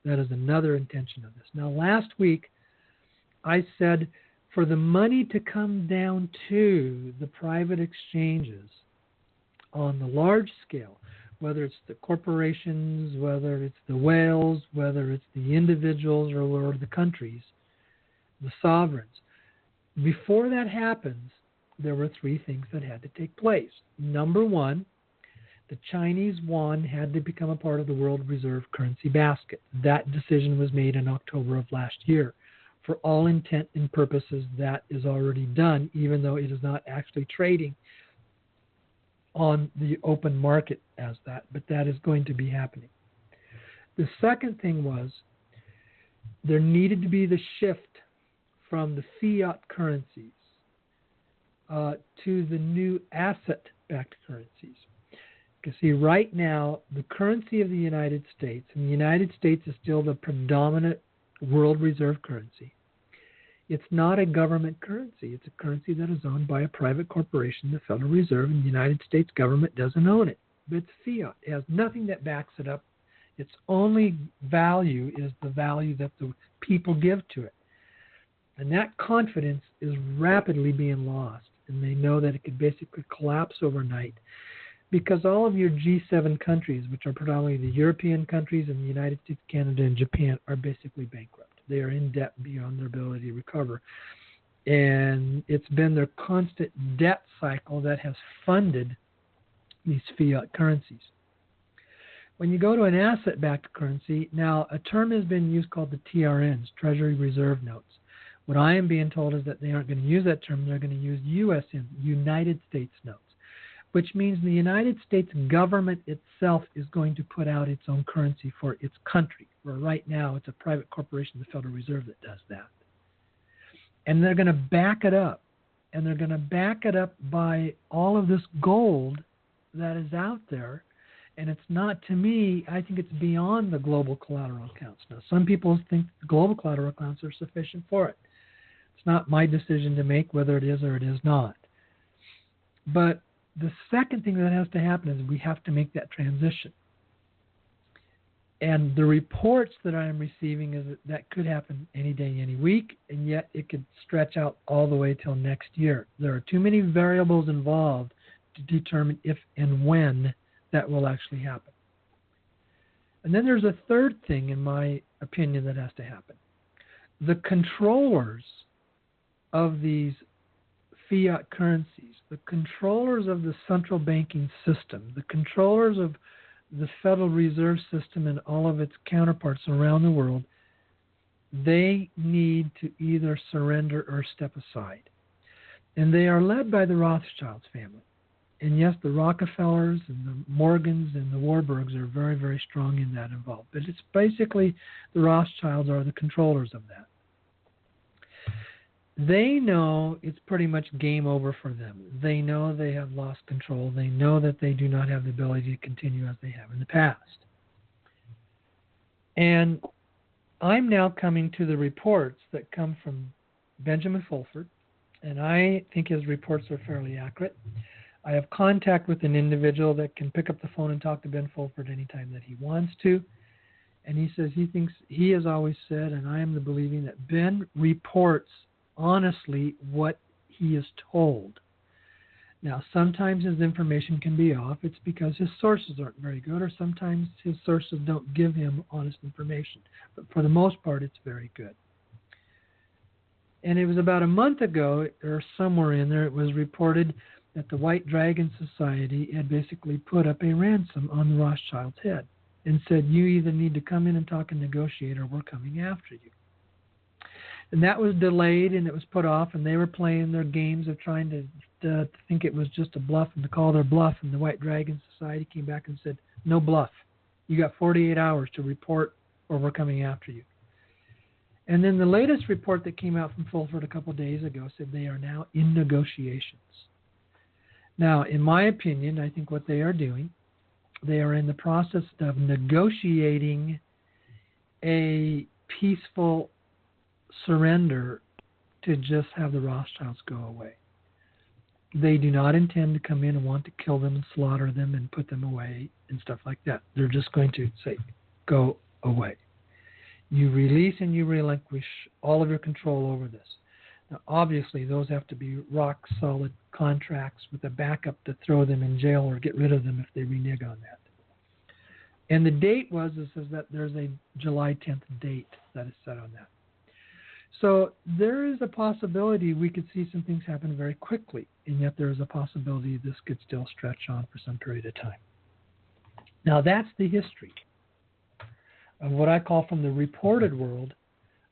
That is another intention of this. Now, last week, I said for the money to come down to the private exchanges on the large scale, whether it's the corporations, whether it's the whales, whether it's the individuals or the countries, the sovereigns, before that happens, there were three things that had to take place. Number one, the Chinese yuan had to become a part of the world reserve currency basket. That decision was made in October of last year. For all intent and purposes, that is already done, even though it is not actually trading on the open market as that, but that is going to be happening. The second thing was there needed to be the shift from the fiat currencies to the new asset-backed currencies. Because see, right now, the currency of the United States, and the United States is still the predominant world reserve currency. It's not a government currency. It's a currency that is owned by a private corporation, the Federal Reserve, and the United States government doesn't own it. But it's fiat. It has nothing that backs it up. Its only value is the value that the people give to it. And that confidence is rapidly being lost. And they know that it could basically collapse overnight because all of your G7 countries, which are predominantly the European countries and the United States, Canada, and Japan, are basically bankrupt. They are in debt beyond their ability to recover. And it's been their constant debt cycle that has funded these fiat currencies. When you go to an asset-backed currency, now a term has been used called the TRNs, Treasury Reserve Notes. What I am being told is that they aren't going to use that term. They're going to use USN, United States Notes, which means the United States government itself is going to put out its own currency for its country. Where right now it's a private corporation, the Federal Reserve, that does that. And they're going to back it up. And they're going to back it up by all of this gold that is out there. And it's not, to me, I think it's beyond the global collateral accounts. Now, some people think the global collateral accounts are sufficient for it. It's not my decision to make whether it is or it is not. But the second thing that has to happen is we have to make that transition. And the reports that I am receiving is that could happen any day, any week, and yet it could stretch out all the way till next year. There are too many variables involved to determine if and when that will actually happen. And then there's a third thing, in my opinion, that has to happen. The controllers of these fiat currencies, the controllers of the central banking system, the controllers of the Federal Reserve System and all of its counterparts around the world, they need to either surrender or step aside. And they are led by the Rothschilds family. And yes, the Rockefellers and the Morgans and the Warburgs are very, very strong in that involved. But it's basically the Rothschilds are the controllers of that. They know it's pretty much game over for them. They know they have lost control. They know that they do not have the ability to continue as they have in the past. And I'm now coming to the reports that come from Benjamin Fulford, and I think his reports are fairly accurate. I have contact with an individual that can pick up the phone and talk to Ben Fulford anytime that he wants to. And he says he has always said, and I am the believing, that Ben reports honestly what he is told. Now, sometimes his information can be off. It's because his sources aren't very good, or sometimes his sources don't give him honest information. But for the most part, it's very good. And it was about a month ago, or somewhere in there, it was reported that the White Dragon Society had basically put up a ransom on the Rothschild's head and said, you either need to come in and talk and negotiate, or we're coming after you. And that was delayed, and it was put off, and they were playing their games of trying to think it was just a bluff and to call their bluff. And the White Dragon Society came back and said, no bluff. You got 48 hours to report, or we're coming after you. And then the latest report that came out from Fulford a couple of days ago said they are now in negotiations. Now, in my opinion, I think what they are doing, they are in the process of negotiating a peaceful surrender to just have the Rothschilds go away. They do not intend to come in and want to kill them and slaughter them and put them away and stuff like that. They're just going to say, go away. You release and you relinquish all of your control over this. Now, obviously, those have to be rock-solid contracts with a backup to throw them in jail or get rid of them if they renege on that. And the date is that there's a July 10th date that is set on that. So there is a possibility we could see some things happen very quickly, and yet there is a possibility this could still stretch on for some period of time. Now, that's the history of what I call, from the reported world,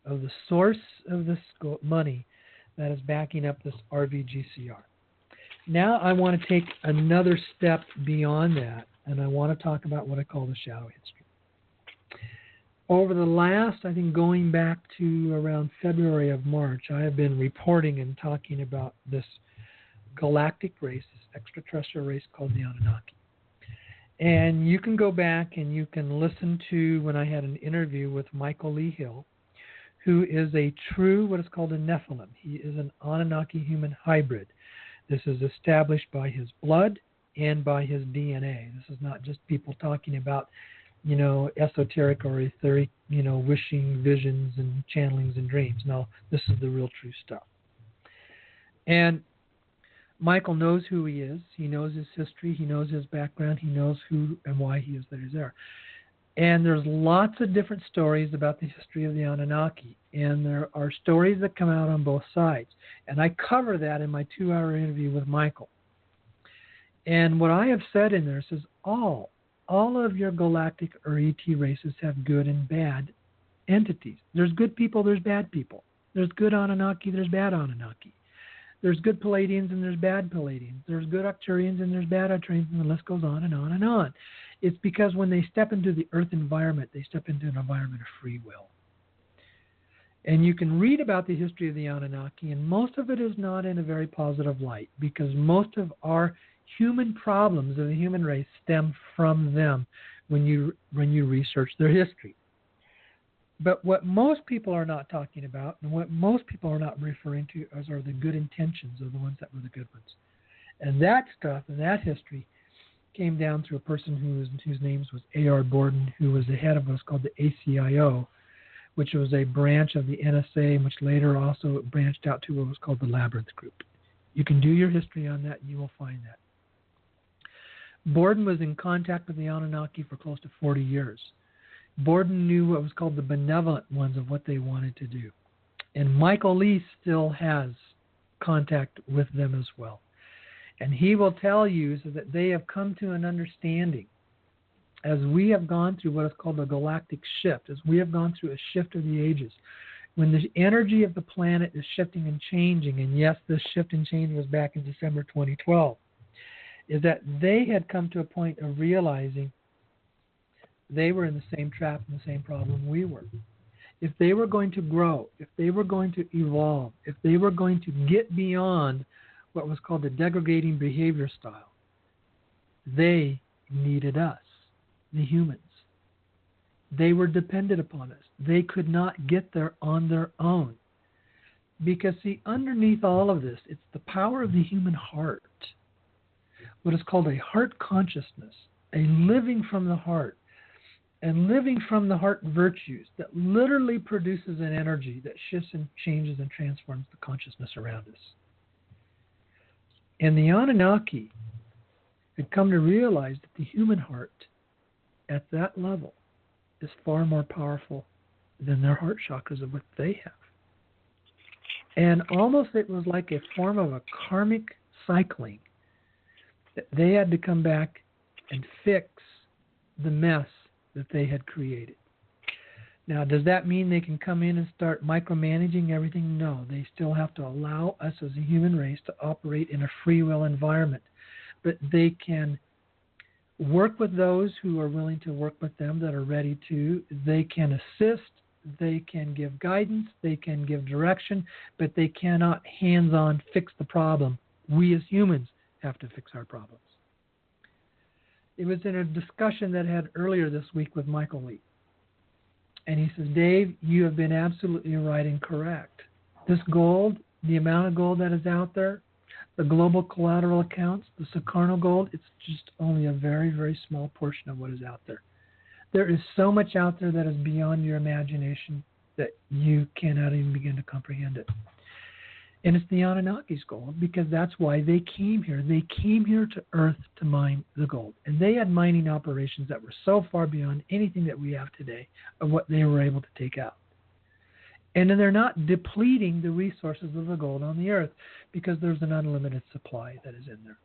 of the source of this money that is backing up this RVGCR. Now I want to take another step beyond that, and I want to talk about what I call the shadow history. Over the last, I think going back to around February of March, I have been reporting and talking about this galactic race, this extraterrestrial race called the Anunnaki. And you can go back and you can listen to when I had an interview with Michael Lee Hill, who is a true, what is called a Nephilim. He is an Anunnaki human hybrid. This is established by his blood and by his DNA. This is not just people talking about, esoteric or etheric, wishing visions and channelings and dreams. No, this is the real true stuff. And Michael knows who he is. He knows his history. He knows his background. He knows who and why he is that he's there. And there's lots of different stories about the history of the Anunnaki. And there are stories that come out on both sides. And I cover that in my 2-hour interview with Michael. And what I have said in there says all of your galactic or ET races have good and bad entities. There's good people, there's bad people. There's good Anunnaki, there's bad Anunnaki. There's good Palladians and there's bad Palladians. There's good Arcturians and there's bad Arcturians, and the list goes on and on and on. It's because when they step into the Earth environment, they step into an environment of free will. And you can read about the history of the Anunnaki, and most of it is not in a very positive light, because most of our human problems of the human race stem from them when you research their history. But what most people are not talking about, and what most people are not referring to, are the good intentions of the ones that were the good ones. And that stuff and that history came down through a person whose name was A.R. Borden, who was the head of what's called the ACIO, which was a branch of the NSA, and which later also branched out to what was called the Labyrinth Group. You can do your history on that, and you will find that. Borden was in contact with the Anunnaki for close to 40 years. Borden knew what was called the benevolent ones of what they wanted to do. And Michael Lee still has contact with them as well. And he will tell you so that they have come to an understanding, as we have gone through what is called a galactic shift, as we have gone through a shift of the ages, when the energy of the planet is shifting and changing, and yes, this shift and change was back in December 2012, is that they had come to a point of realizing they were in the same trap and the same problem we were. If they were going to grow, if they were going to evolve, if they were going to get beyond what was called the degrading behavior style, they needed us, the humans. They were dependent upon us. They could not get there on their own. Because, see, underneath all of this, it's the power of the human heart, what is called a heart consciousness, a living from the heart, and living from the heart virtues that literally produces an energy that shifts and changes and transforms the consciousness around us. And the Anunnaki had come to realize that the human heart at that level is far more powerful than their heart chakras of what they have. And almost it was like a form of a karmic cycling that they had to come back and fix the mess that they had created. Now, does that mean they can come in and start micromanaging everything? No, they still have to allow us as a human race to operate in a free will environment. But they can work with those who are willing to work with them, that are ready to. They can assist, they can give guidance, they can give direction, but they cannot hands-on fix the problem. We as humans have to fix our problems. It was in a discussion that I had earlier this week with Michael Lee. And he says, Dave, you have been absolutely right and correct. This gold, the amount of gold that is out there, the Global Collateral Accounts, the Sukarno gold, it's just only a very, very small portion of what is out there. There is so much out there that is beyond your imagination that you cannot even begin to comprehend it. And it's the Anunnaki's gold, because that's why they came here. They came here to Earth to mine the gold. And they had mining operations that were so far beyond anything that we have today of what they were able to take out. And then they're not depleting the resources of the gold on the Earth, because there's an unlimited supply that is in there.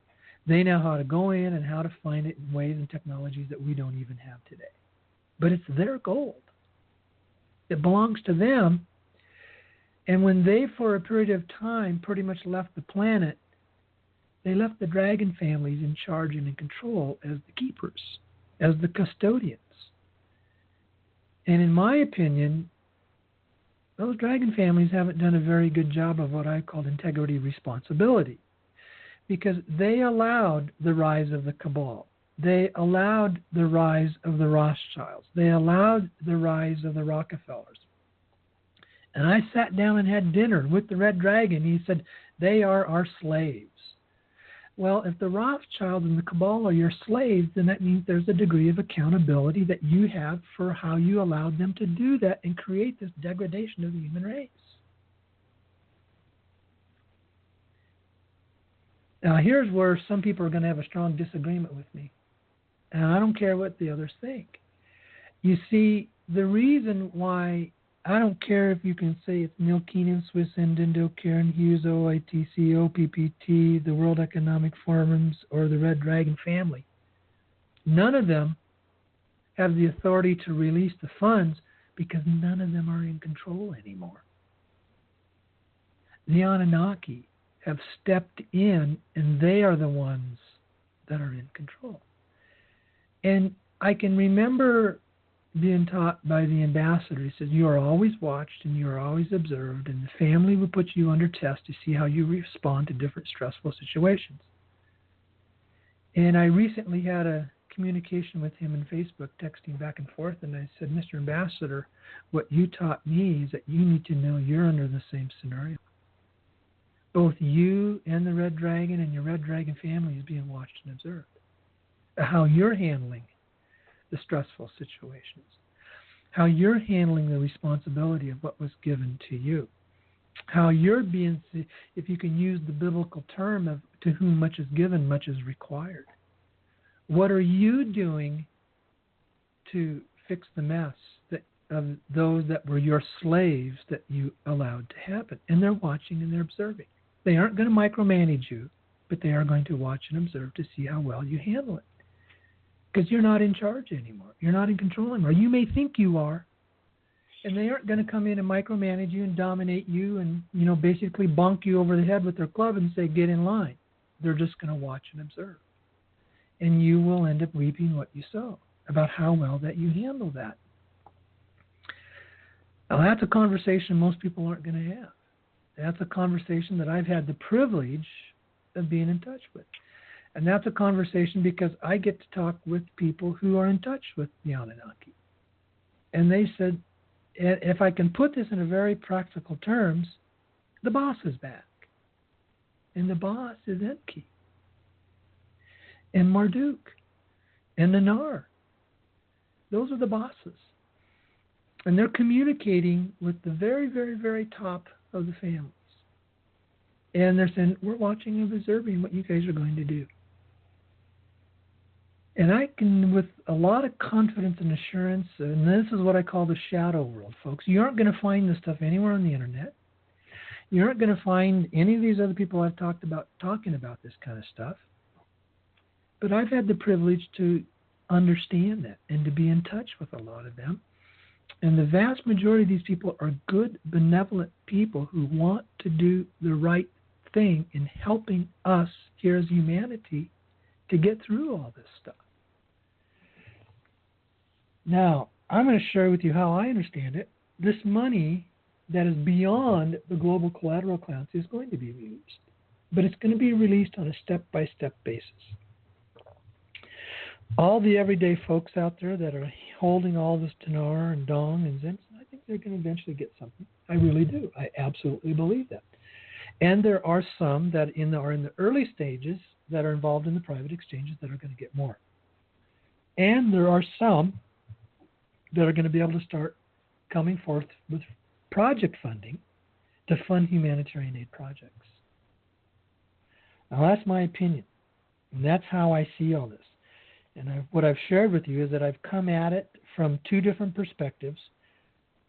They know how to go in and how to find it in ways and technologies that we don't even have today. But it's their gold. It belongs to them. And when they, for a period of time, pretty much left the planet, they left the dragon families in charge and in control as the keepers, as the custodians. And in my opinion, those dragon families haven't done a very good job of what I call integrity responsibility, because they allowed the rise of the cabal. They allowed the rise of the Rothschilds. They allowed the rise of the Rockefellers. And I sat down and had dinner with the Red Dragon. He said, they are our slaves. Well, if the Rothschilds and the cabal are your slaves, then that means there's a degree of accountability that you have for how you allowed them to do that and create this degradation of the human race. Now, here's where some people are going to have a strong disagreement with me. And I don't care what the others think. You see, the reason why I don't care if you can say it's Neil Keenan, Swiss Indo, Karen Hughes, OITC, OPPT, the World Economic Forums, or the Red Dragon family. None of them have the authority to release the funds because none of them are in control anymore. The Anunnaki have stepped in, and they are the ones that are in control. And I can remember being taught by the ambassador. He said, you are always watched and you are always observed, and the family will put you under test to see how you respond to different stressful situations. And I recently had a communication with him in Facebook, texting back and forth, and I said, Mr. Ambassador, what you taught me is that you need to know you're under the same scenario. Both you and the Red Dragon and your Red Dragon family is being watched and observed. How you're handling the stressful situations, how you're handling the responsibility of what was given to you, how you're being, if you can use the biblical term of to whom much is given, much is required. What are you doing to fix the mess of those that were your slaves that you allowed to happen? And they're watching and they're observing. They aren't going to micromanage you, but they are going to watch and observe to see how well you handle it. Because you're not in charge anymore. You're not in control anymore. You may think you are, and they aren't going to come in and micromanage you and dominate you and, basically bonk you over the head with their club and say, get in line. They're just going to watch and observe. And you will end up reaping what you sow about how well that you handle that. Now, that's a conversation most people aren't going to have. That's a conversation that I've had the privilege of being in touch with. And that's a conversation because I get to talk with people who are in touch with the Anunnaki. And they said, if I can put this in a very practical terms, the boss is back. And the boss is Enki. And Marduk. And Nanar. Those are the bosses. And they're communicating with the very, very, very top of the families. And they're saying, we're watching and observing what you guys are going to do. And I can, with a lot of confidence and assurance, and this is what I call the shadow world, folks. You aren't going to find this stuff anywhere on the internet. You aren't going to find any of these other people I've talked about talking about this kind of stuff. But I've had the privilege to understand that and to be in touch with a lot of them. And the vast majority of these people are good, benevolent people who want to do the right thing in helping us here as humanity to get through all this stuff. Now, I'm going to share with you how I understand it. This money that is beyond the Global Collateral Accounts is going to be released. But it's going to be released on a step-by-step basis. All the everyday folks out there that are holding all this Dinar and Dong and Zen, I think they're going to eventually get something. I really do. I absolutely believe that. And there are some that are in the early stages that are involved in the private exchanges that are going to get more. And there are some that are going to be able to start coming forth with project funding to fund humanitarian aid projects. Now, that's my opinion. And that's how I see all this. And what I've shared with you is that I've come at it from two different perspectives,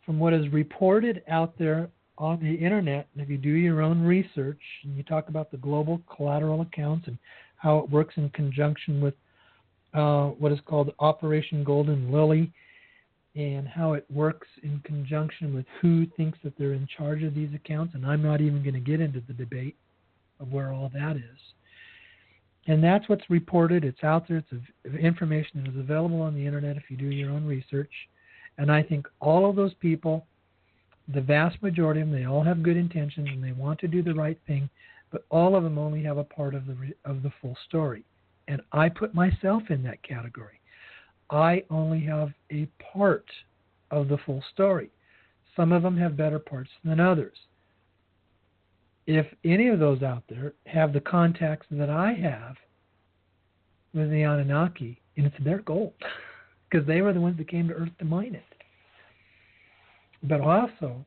from what is reported out there on the internet. And if you do your own research and you talk about the Global Collateral Accounts and how it works in conjunction with what is called Operation Golden Lily, and how it works in conjunction with who thinks that they're in charge of these accounts. And I'm not even going to get into the debate of where all that is. And that's what's reported. It's out there. It's information that is available on the internet if you do your own research. And I think all of those people, the vast majority of them, they all have good intentions and they want to do the right thing, but all of them only have a part of the full story. And I put myself in that category. I only have a part of the full story. Some of them have better parts than others. If any of those out there have the contacts that I have with the Anunnaki, and it's their gold, because they were the ones that came to Earth to mine it. But also,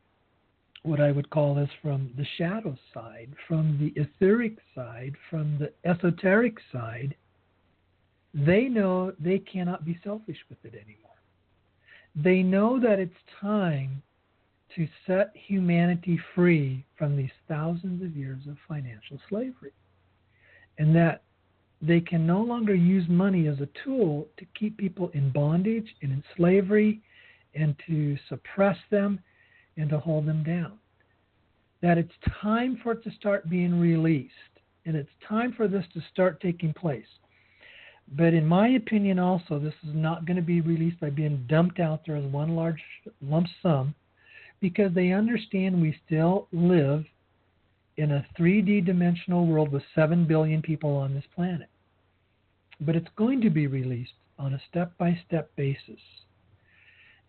what I would call this from the shadow side, from the etheric side, from the esoteric side, they know they cannot be selfish with it anymore. They know that it's time to set humanity free from these thousands of years of financial slavery. And that they can no longer use money as a tool to keep people in bondage and in slavery and to suppress them and to hold them down. That it's time for it to start being released, and it's time for this to start taking place. But in my opinion also, this is not going to be released by being dumped out there as one large lump sum, because they understand we still live in a 3D dimensional world with 7 billion people on this planet. But it's going to be released on a step-by-step basis.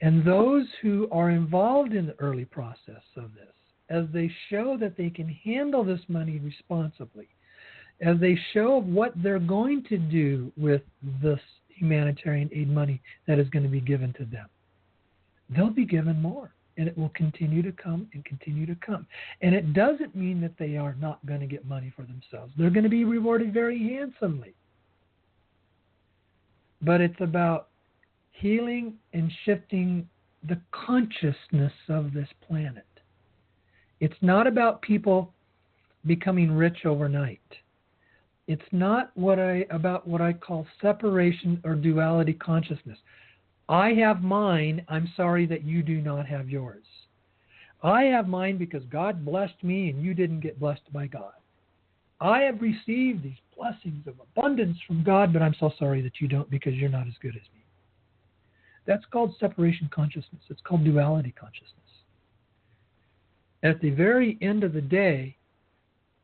And those who are involved in the early process of this, as they show that they can handle this money responsibly, as they show what they're going to do with this humanitarian aid money that is going to be given to them, they'll be given more. And it will continue to come and continue to come. And it doesn't mean that they are not going to get money for themselves. They're going to be rewarded very handsomely. But it's about healing and shifting the consciousness of this planet. It's not about people becoming rich overnight. It's not about what I call separation or duality consciousness. I have mine. I'm sorry that you do not have yours. I have mine because God blessed me and you didn't get blessed by God. I have received these blessings of abundance from God, but I'm so sorry that you don't because you're not as good as me. That's called separation consciousness. It's called duality consciousness. At the very end of the day,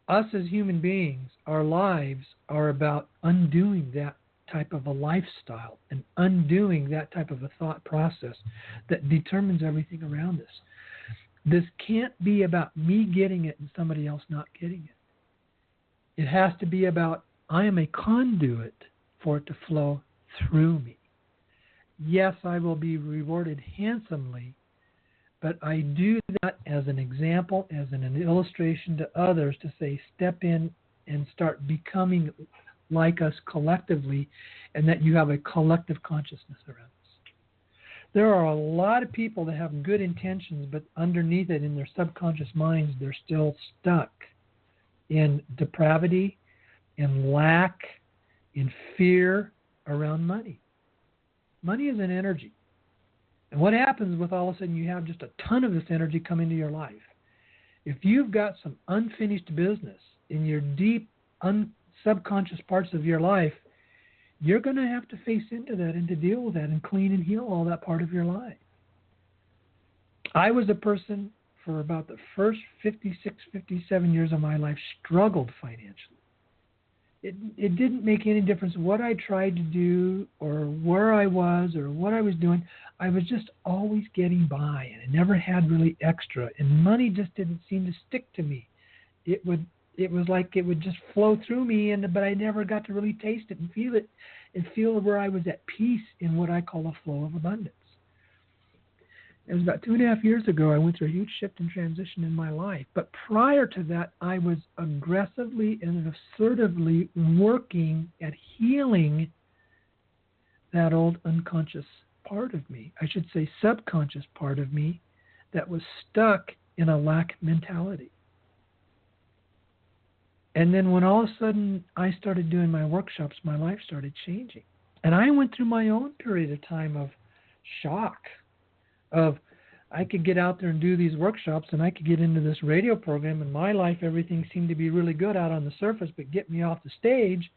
us as human beings, our lives are about undoing that type of a lifestyle and undoing that type of a thought process that determines everything around us. This can't be about me getting it and somebody else not getting it. It has to be about I am a conduit for it to flow through me. Yes, I will be rewarded handsomely, but I do that as an example, as an illustration to others to say, step in and start becoming like us collectively, and that you have a collective consciousness around us. There are a lot of people that have good intentions, but underneath it, in their subconscious minds, they're still stuck in depravity, in lack, in fear around money. Money is an energy. And what happens with all of a sudden you have just a ton of this energy come into your life? If you've got some unfinished business in your deep, subconscious parts of your life, you're going to have to face into that and to deal with that and clean and heal all that part of your life. I was a person for about the first 56, 57 years of my life struggled financially. It didn't make any difference what I tried to do or where I was or what I was doing. I was just always getting by, and I never had really extra, and money just didn't seem to stick to me. It was like it would just flow through me, but I never got to really taste it and feel where I was at peace in what I call a flow of abundance. It was about 2.5 years ago I went through a huge shift and transition in my life. But prior to that, I was aggressively and assertively working at healing that old unconscious part of me. I should say subconscious part of me that was stuck in a lack mentality. And then when all of a sudden I started doing my workshops, my life started changing. And I went through my own period of time of shock. Of I could get out there and do these workshops and I could get into this radio program, and my life, everything seemed to be really good out on the surface, but get me off the stage,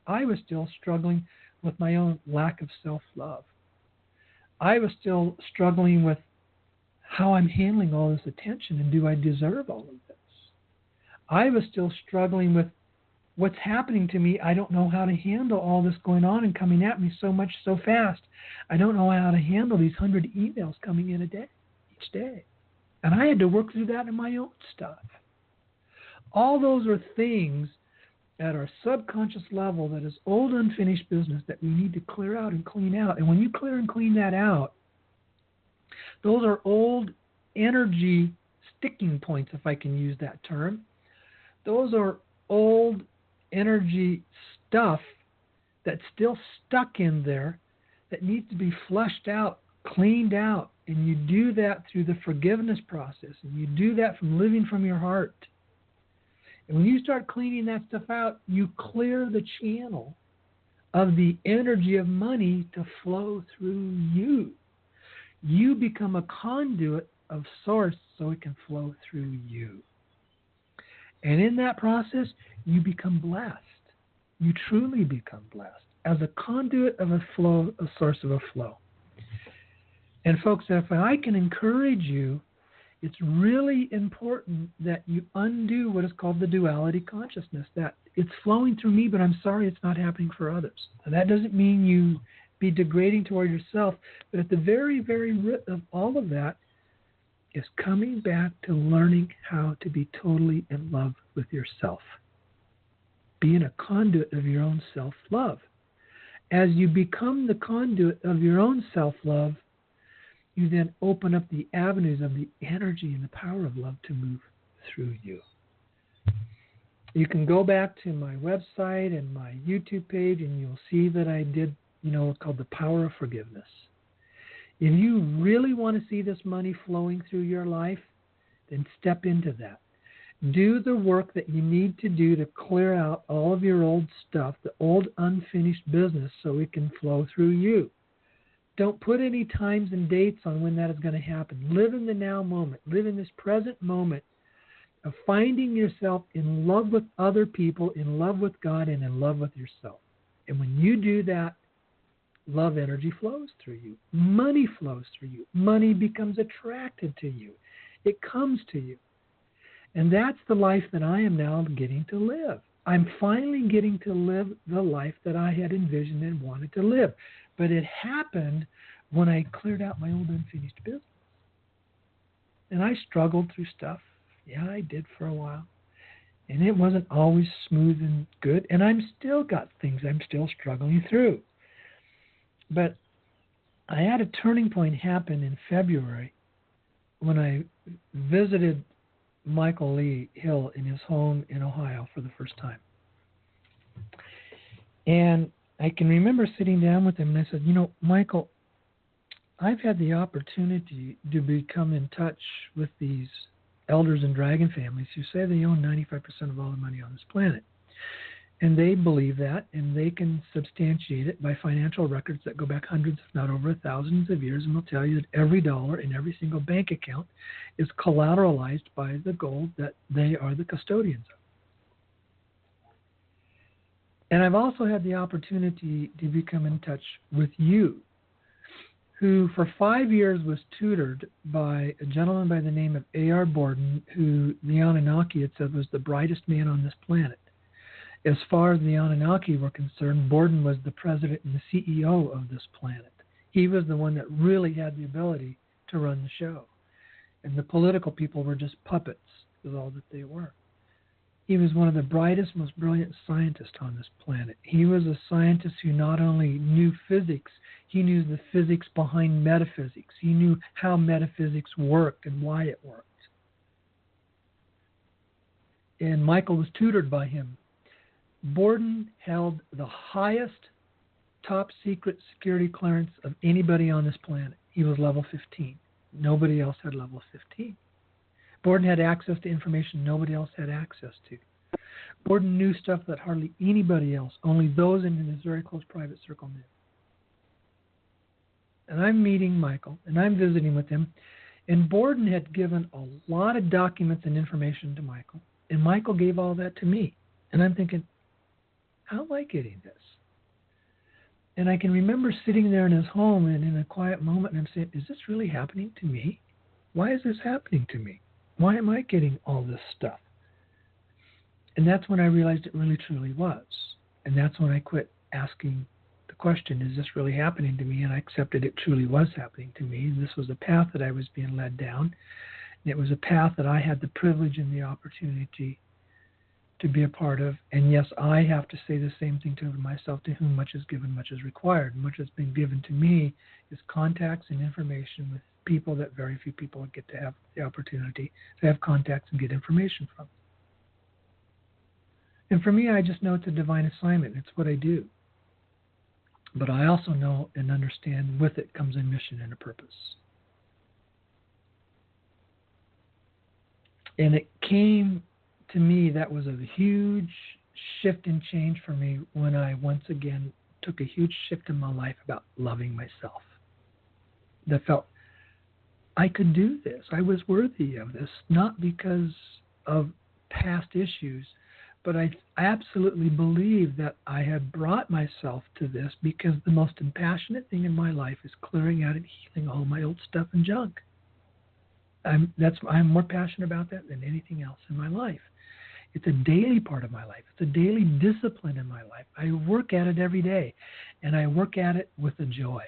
I was still struggling with my own lack of self-love. I was still struggling with how I'm handling all this attention, and do I deserve all of this? I was still struggling with what's happening to me. I don't know how to handle all this going on and coming at me so much so fast. I don't know how to handle these 100 emails coming in each day. And I had to work through that in my own stuff. All those are things at our subconscious level that is old unfinished business that we need to clear out and clean out. And when you clear and clean that out, those are old energy sticking points, if I can use that term. Those are old energy stuff that's still stuck in there that needs to be flushed out cleaned out. And you do that through the forgiveness process. And you do that from living from your heart. And when you start cleaning that stuff out, you clear the channel of the energy of money to flow through you. You become a conduit of source so it can flow through you. And in that process, you become blessed. You truly become blessed as a conduit of a flow, a source of a flow. And folks, if I can encourage you, it's really important that you undo what is called the duality consciousness, that it's flowing through me, but I'm sorry it's not happening for others. And that doesn't mean you be degrading toward yourself, but at the very, very root of all of that is coming back to learning how to be totally in love with yourself, being a conduit of your own self-love. As you become the conduit of your own self-love, you then open up the avenues of the energy and the power of love to move through you. You can go back to my website and my YouTube page, and you'll see that I did, what's called the power of forgiveness. If you really want to see this money flowing through your life, then step into that. Do the work that you need to do to clear out all of your old stuff, the old unfinished business, so it can flow through you. Don't put any times and dates on when that is going to happen. Live in the now moment. Live in this present moment of finding yourself in love with other people, in love with God, and in love with yourself. And when you do that, love energy flows through you. Money flows through you. Money becomes attracted to you. It comes to you. And that's the life that I am now getting to live. I'm finally getting to live the life that I had envisioned and wanted to live. But it happened when I cleared out my old unfinished business. And I struggled through stuff. Yeah, I did for a while. And it wasn't always smooth and good. And I'm still got things I'm still struggling through. But I had a turning point happen in February when I visited Michael Lee Hill in his home in Ohio for the first time. And I can remember sitting down with him and I said, Michael, I've had the opportunity to become in touch with these elders and dragon families who say they own 95% of all the money on this planet. And they believe that, and they can substantiate it by financial records that go back hundreds, if not over thousands of years, and will tell you that every dollar in every single bank account is collateralized by the gold that they are the custodians of. And I've also had the opportunity to become in touch with you, who for 5 years was tutored by a gentleman by the name of A.R. Borden, who the Anunnaki had said was the brightest man on this planet. As far as the Anunnaki were concerned, Borden was the president and the CEO of this planet. He was the one that really had the ability to run the show. And the political people were just puppets, is all that they were. He was one of the brightest, most brilliant scientists on this planet. He was a scientist who not only knew physics, he knew the physics behind metaphysics. He knew how metaphysics worked and why it worked. And Michael was tutored by him. Borden held the highest top secret security clearance of anybody on this planet. He was level 15. Nobody else had level 15. Borden had access to information nobody else had access to. Borden knew stuff that hardly anybody else, only those in his very close private circle knew. And I'm meeting Michael, and I'm visiting with him, and Borden had given a lot of documents and information to Michael, and Michael gave all that to me. And I'm thinking, how am I getting this? And I can remember sitting there in his home and in a quiet moment, and I'm saying, is this really happening to me? Why is this happening to me? Why am I getting all this stuff? And that's when I realized it really truly was. And that's when I quit asking the question, is this really happening to me? And I accepted it truly was happening to me. This was a path that I was being led down. And it was a path that I had the privilege and the opportunity to be a part of. And yes, I have to say the same thing to myself, to whom much is given, much is required. Much has been given to me is contacts and information with people that very few people get to have the opportunity to have contacts and get information from. And for me, I just know it's a divine assignment. It's what I do. But I also know and understand with it comes a mission and a purpose. And it came to me, that was a huge shift and change for me when I once again took a huge shift in my life about loving myself. That felt I could do this. I was worthy of this, not because of past issues, but I absolutely believe that I had brought myself to this because the most impassionate thing in my life is clearing out and healing all my old stuff and junk. I'm more passionate about that than anything else in my life. It's a daily part of my life. It's a daily discipline in my life. I work at it every day, and I work at it with a joy,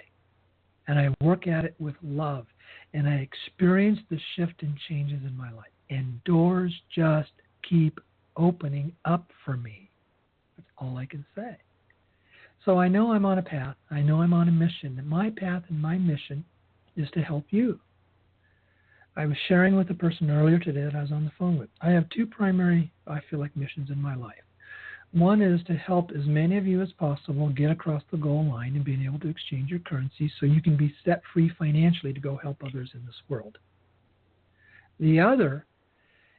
and I work at it with love, and I experience the shift and changes in my life, and doors just keep opening up for me. That's all I can say. So I know I'm on a path. I know I'm on a mission, and my path and my mission is to help you. I was sharing with a person earlier today that I was on the phone with. I have two primary, I feel like, missions in my life. One is to help as many of you as possible get across the goal line and being able to exchange your currency so you can be set free financially to go help others in this world. The other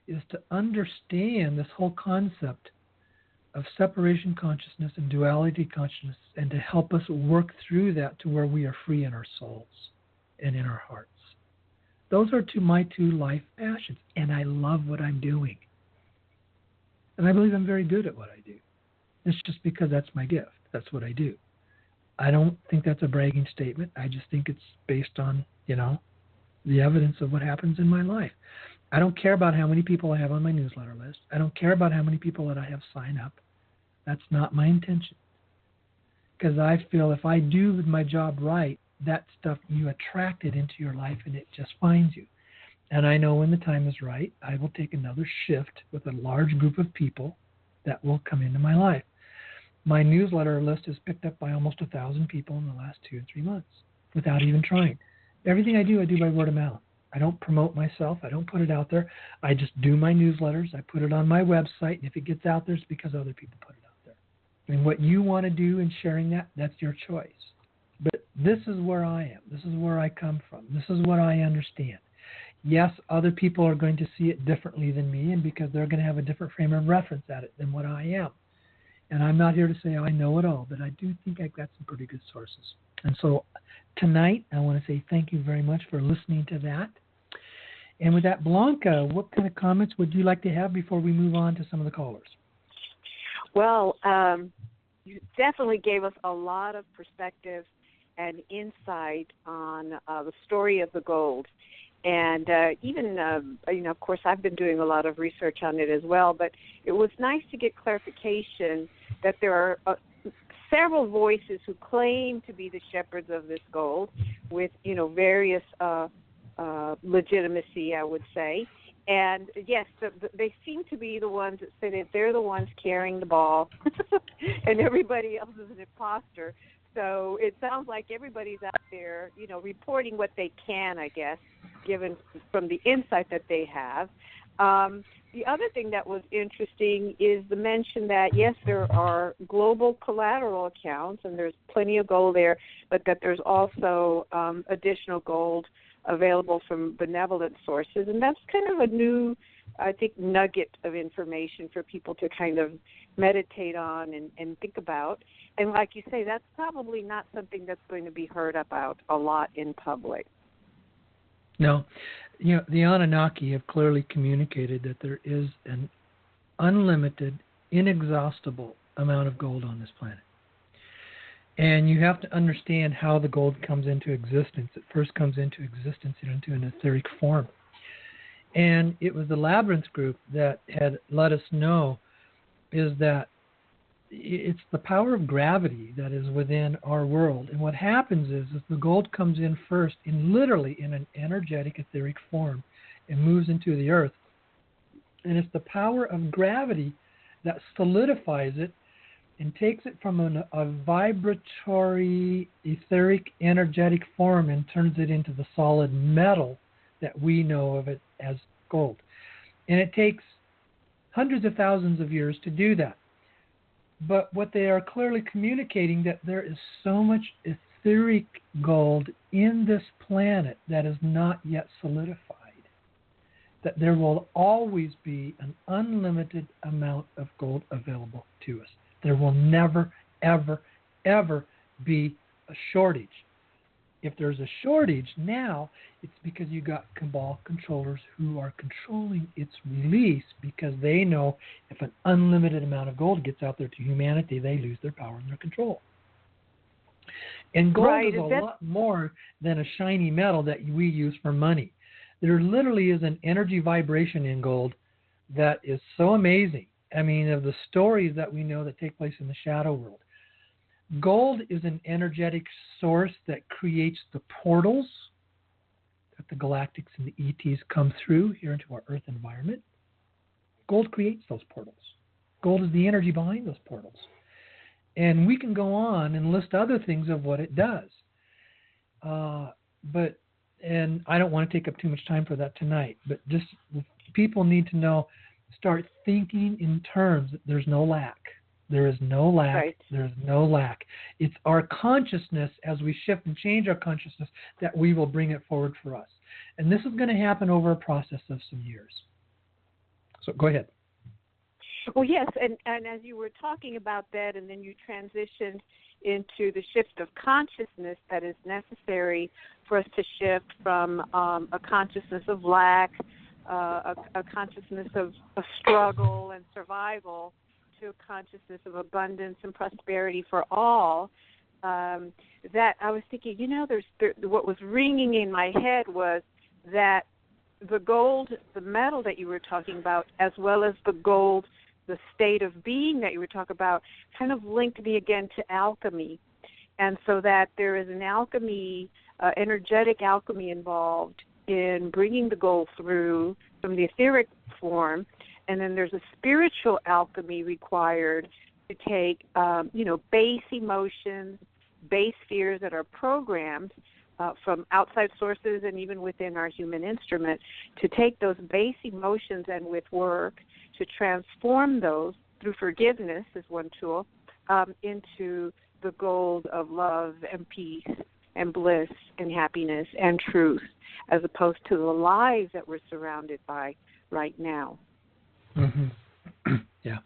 is to understand this whole concept of separation consciousness and duality consciousness and to help us work through that to where we are free in our souls and in our hearts. Those are my two life passions, and I love what I'm doing. And I believe I'm very good at what I do. It's just because that's my gift. That's what I do. I don't think that's a bragging statement. I just think it's based on, the evidence of what happens in my life. I don't care about how many people I have on my newsletter list. I don't care about how many people that I have sign up. That's not my intention. Because I feel if I do my job right, that stuff, you attract it into your life and it just finds you. And I know when the time is right, I will take another shift with a large group of people that will come into my life. My newsletter list is picked up by almost 1,000 people in the last 2 or 3 months without even trying. Everything I do by word of mouth. I don't promote myself. I don't put it out there. I just do my newsletters. I put it on my website. And if it gets out there, it's because other people put it out there. And what you want to do in sharing that, that's your choice. But this is where I am. This is where I come from. This is what I understand. Yes, other people are going to see it differently than me, and because they're going to have a different frame of reference at it than what I am. And I'm not here to say I know it all, but I do think I've got some pretty good sources. And so tonight, I want to say thank you very much for listening to that. And with that, Blanca, what kind of comments would you like to have before we move on to some of the callers? Well, you definitely gave us a lot of perspective and insight on the story of the gold. And even, of course, I've been doing a lot of research on it as well, but it was nice to get clarification that there are several voices who claim to be the shepherds of this gold with, various legitimacy, I would say. And, yes, they seem to be the ones that say that they're the ones carrying the ball and everybody else is an imposter. So it sounds like everybody's out there, reporting what they can, I guess, given from the insight that they have. The other thing that was interesting is the mention that, yes, there are global collateral accounts, and there's plenty of gold there, but that there's also additional gold available from benevolent sources. And that's kind of a new, I think, nugget of information for people to kind of meditate on and think about. And like you say, that's probably not something that's going to be heard about a lot in public. No. The Anunnaki have clearly communicated that there is an unlimited, inexhaustible amount of gold on this planet. And you have to understand how the gold comes into existence. It first comes into existence into an etheric form. And it was the Labyrinth group that had let us know is that it's the power of gravity that is within our world. And what happens is the gold comes in first literally in an energetic etheric form and moves into the earth. And it's the power of gravity that solidifies it and takes it from a vibratory, etheric, energetic form and turns it into the solid metal that we know of it as gold. And it takes hundreds of thousands of years to do that. But what they are clearly communicating that there is so much etheric gold in this planet that is not yet solidified, that there will always be an unlimited amount of gold available to us. There will never, ever, ever be a shortage. If there's a shortage now, it's because you got cabal controllers who are controlling its release because they know if an unlimited amount of gold gets out there to humanity, they lose their power and their control. And gold is a lot more than a shiny metal that we use for money. There literally is an energy vibration in gold that is so amazing. I mean, of the stories that we know that take place in the shadow world. Gold is an energetic source that creates the portals that the galactics and the ETs come through here into our Earth environment. Gold creates those portals. Gold is the energy behind those portals. And we can go on and list other things of what it does. And I don't want to take up too much time for that tonight, but just people need to know, start thinking in terms that there's no lack. There is no lack. Right. There is no lack. It's our consciousness as we shift and change our consciousness that we will bring it forward for us. And this is going to happen over a process of some years. So go ahead. Well, yes, and as you were talking about that, and then you transitioned into the shift of consciousness that is necessary for us to shift from a consciousness of lack, a consciousness of struggle and survival, to a consciousness of abundance and prosperity for all, that I was thinking, what was ringing in my head was that the gold, the metal that you were talking about, as well as the gold, the state of being that you were talking about, kind of linked me again to alchemy. And so that there is an alchemy, energetic alchemy involved in bringing the gold through from the etheric form. And then there's a spiritual alchemy required to take, base emotions, base fears that are programmed from outside sources and even within our human instrument, to take those base emotions and with work to transform those through forgiveness is one tool into the gold of love and peace and bliss and happiness and truth, as opposed to the lies that we're surrounded by right now. Mm-hmm. Yeah.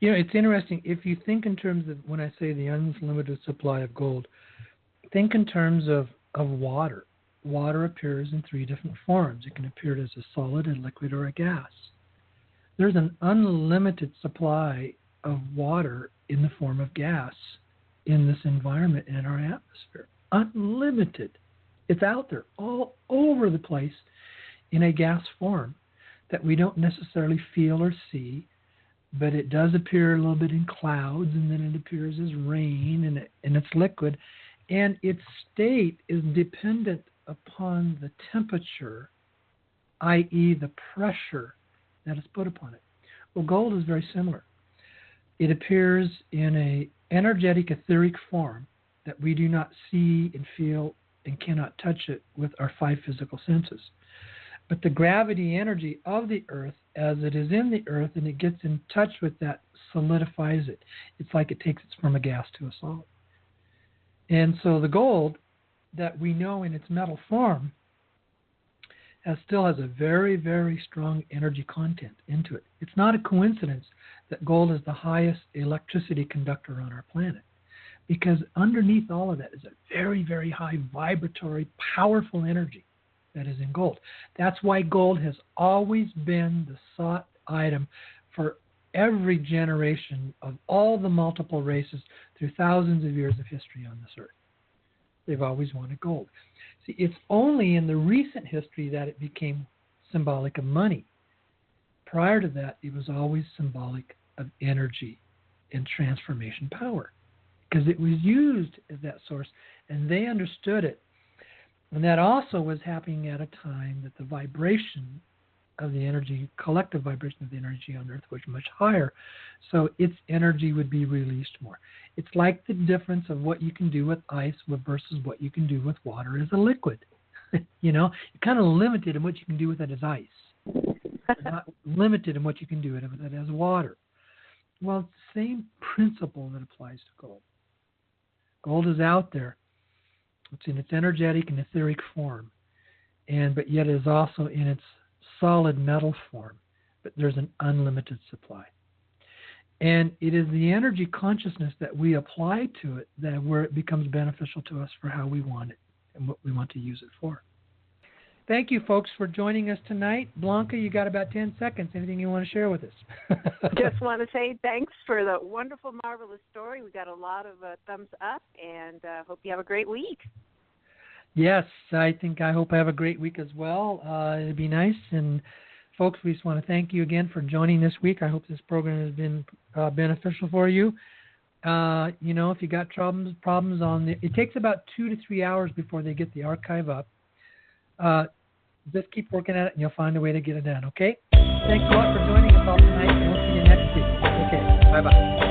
It's interesting. If you think in terms of, when I say the unlimited supply of gold, think in terms of water. Water appears in three different forms. It can appear as a solid, a liquid, or a gas. There's an unlimited supply of water in the form of gas in this environment and our atmosphere. Unlimited. It's out there all over the place in a gas form that we don't necessarily feel or see, but it does appear a little bit in clouds, and then it appears as rain, and it's liquid. And its state is dependent upon the temperature, i.e. the pressure that is put upon it. Well, gold is very similar. It appears in an energetic etheric form that we do not see and feel and cannot touch it with our five physical senses. But the gravity energy of the earth, as it is in the earth and it gets in touch with that, solidifies it. It's like it takes it from a gas to a solid. And so the gold that we know in its metal form still has a very, very strong energy content into it. It's not a coincidence that gold is the highest electricity conductor on our planet, because underneath all of that is a very, very high vibratory, powerful energy that is in gold. That's why gold has always been the sought item for every generation of all the multiple races through thousands of years of history on this earth. They've always wanted gold. See, it's only in the recent history that it became symbolic of money. Prior to that, it was always symbolic of energy and transformation power, because it was used as that source, and they understood it. And that also was happening at a time that the vibration of the energy, collective vibration of the energy on Earth was much higher, so its energy would be released more. It's like the difference of what you can do with ice versus what you can do with water as a liquid. You're kind of limited in what you can do with it as ice. You're not limited in what you can do with it as water. Well, it's the same principle that applies to gold. Gold is out there. It's in its energetic and etheric form, but yet it is also in its solid metal form. But there's an unlimited supply. And it is the energy consciousness that we apply to it that where it becomes beneficial to us for how we want it and what we want to use it for. Thank you, folks, for joining us tonight. Blanca, you got about 10 seconds. Anything you want to share with us? Just want to say thanks for the wonderful, marvelous story. We got a lot of thumbs up, and hope you have a great week. Yes, I hope I have a great week as well. It'd be nice. And folks, we just want to thank you again for joining this week. I hope this program has been beneficial for you. If you got problems on it takes about 2 to 3 hours before they get the archive up. Just keep working at it, and you'll find a way to get it done, okay? Thanks a lot for joining us all tonight, and we'll see you next week. Okay, bye-bye.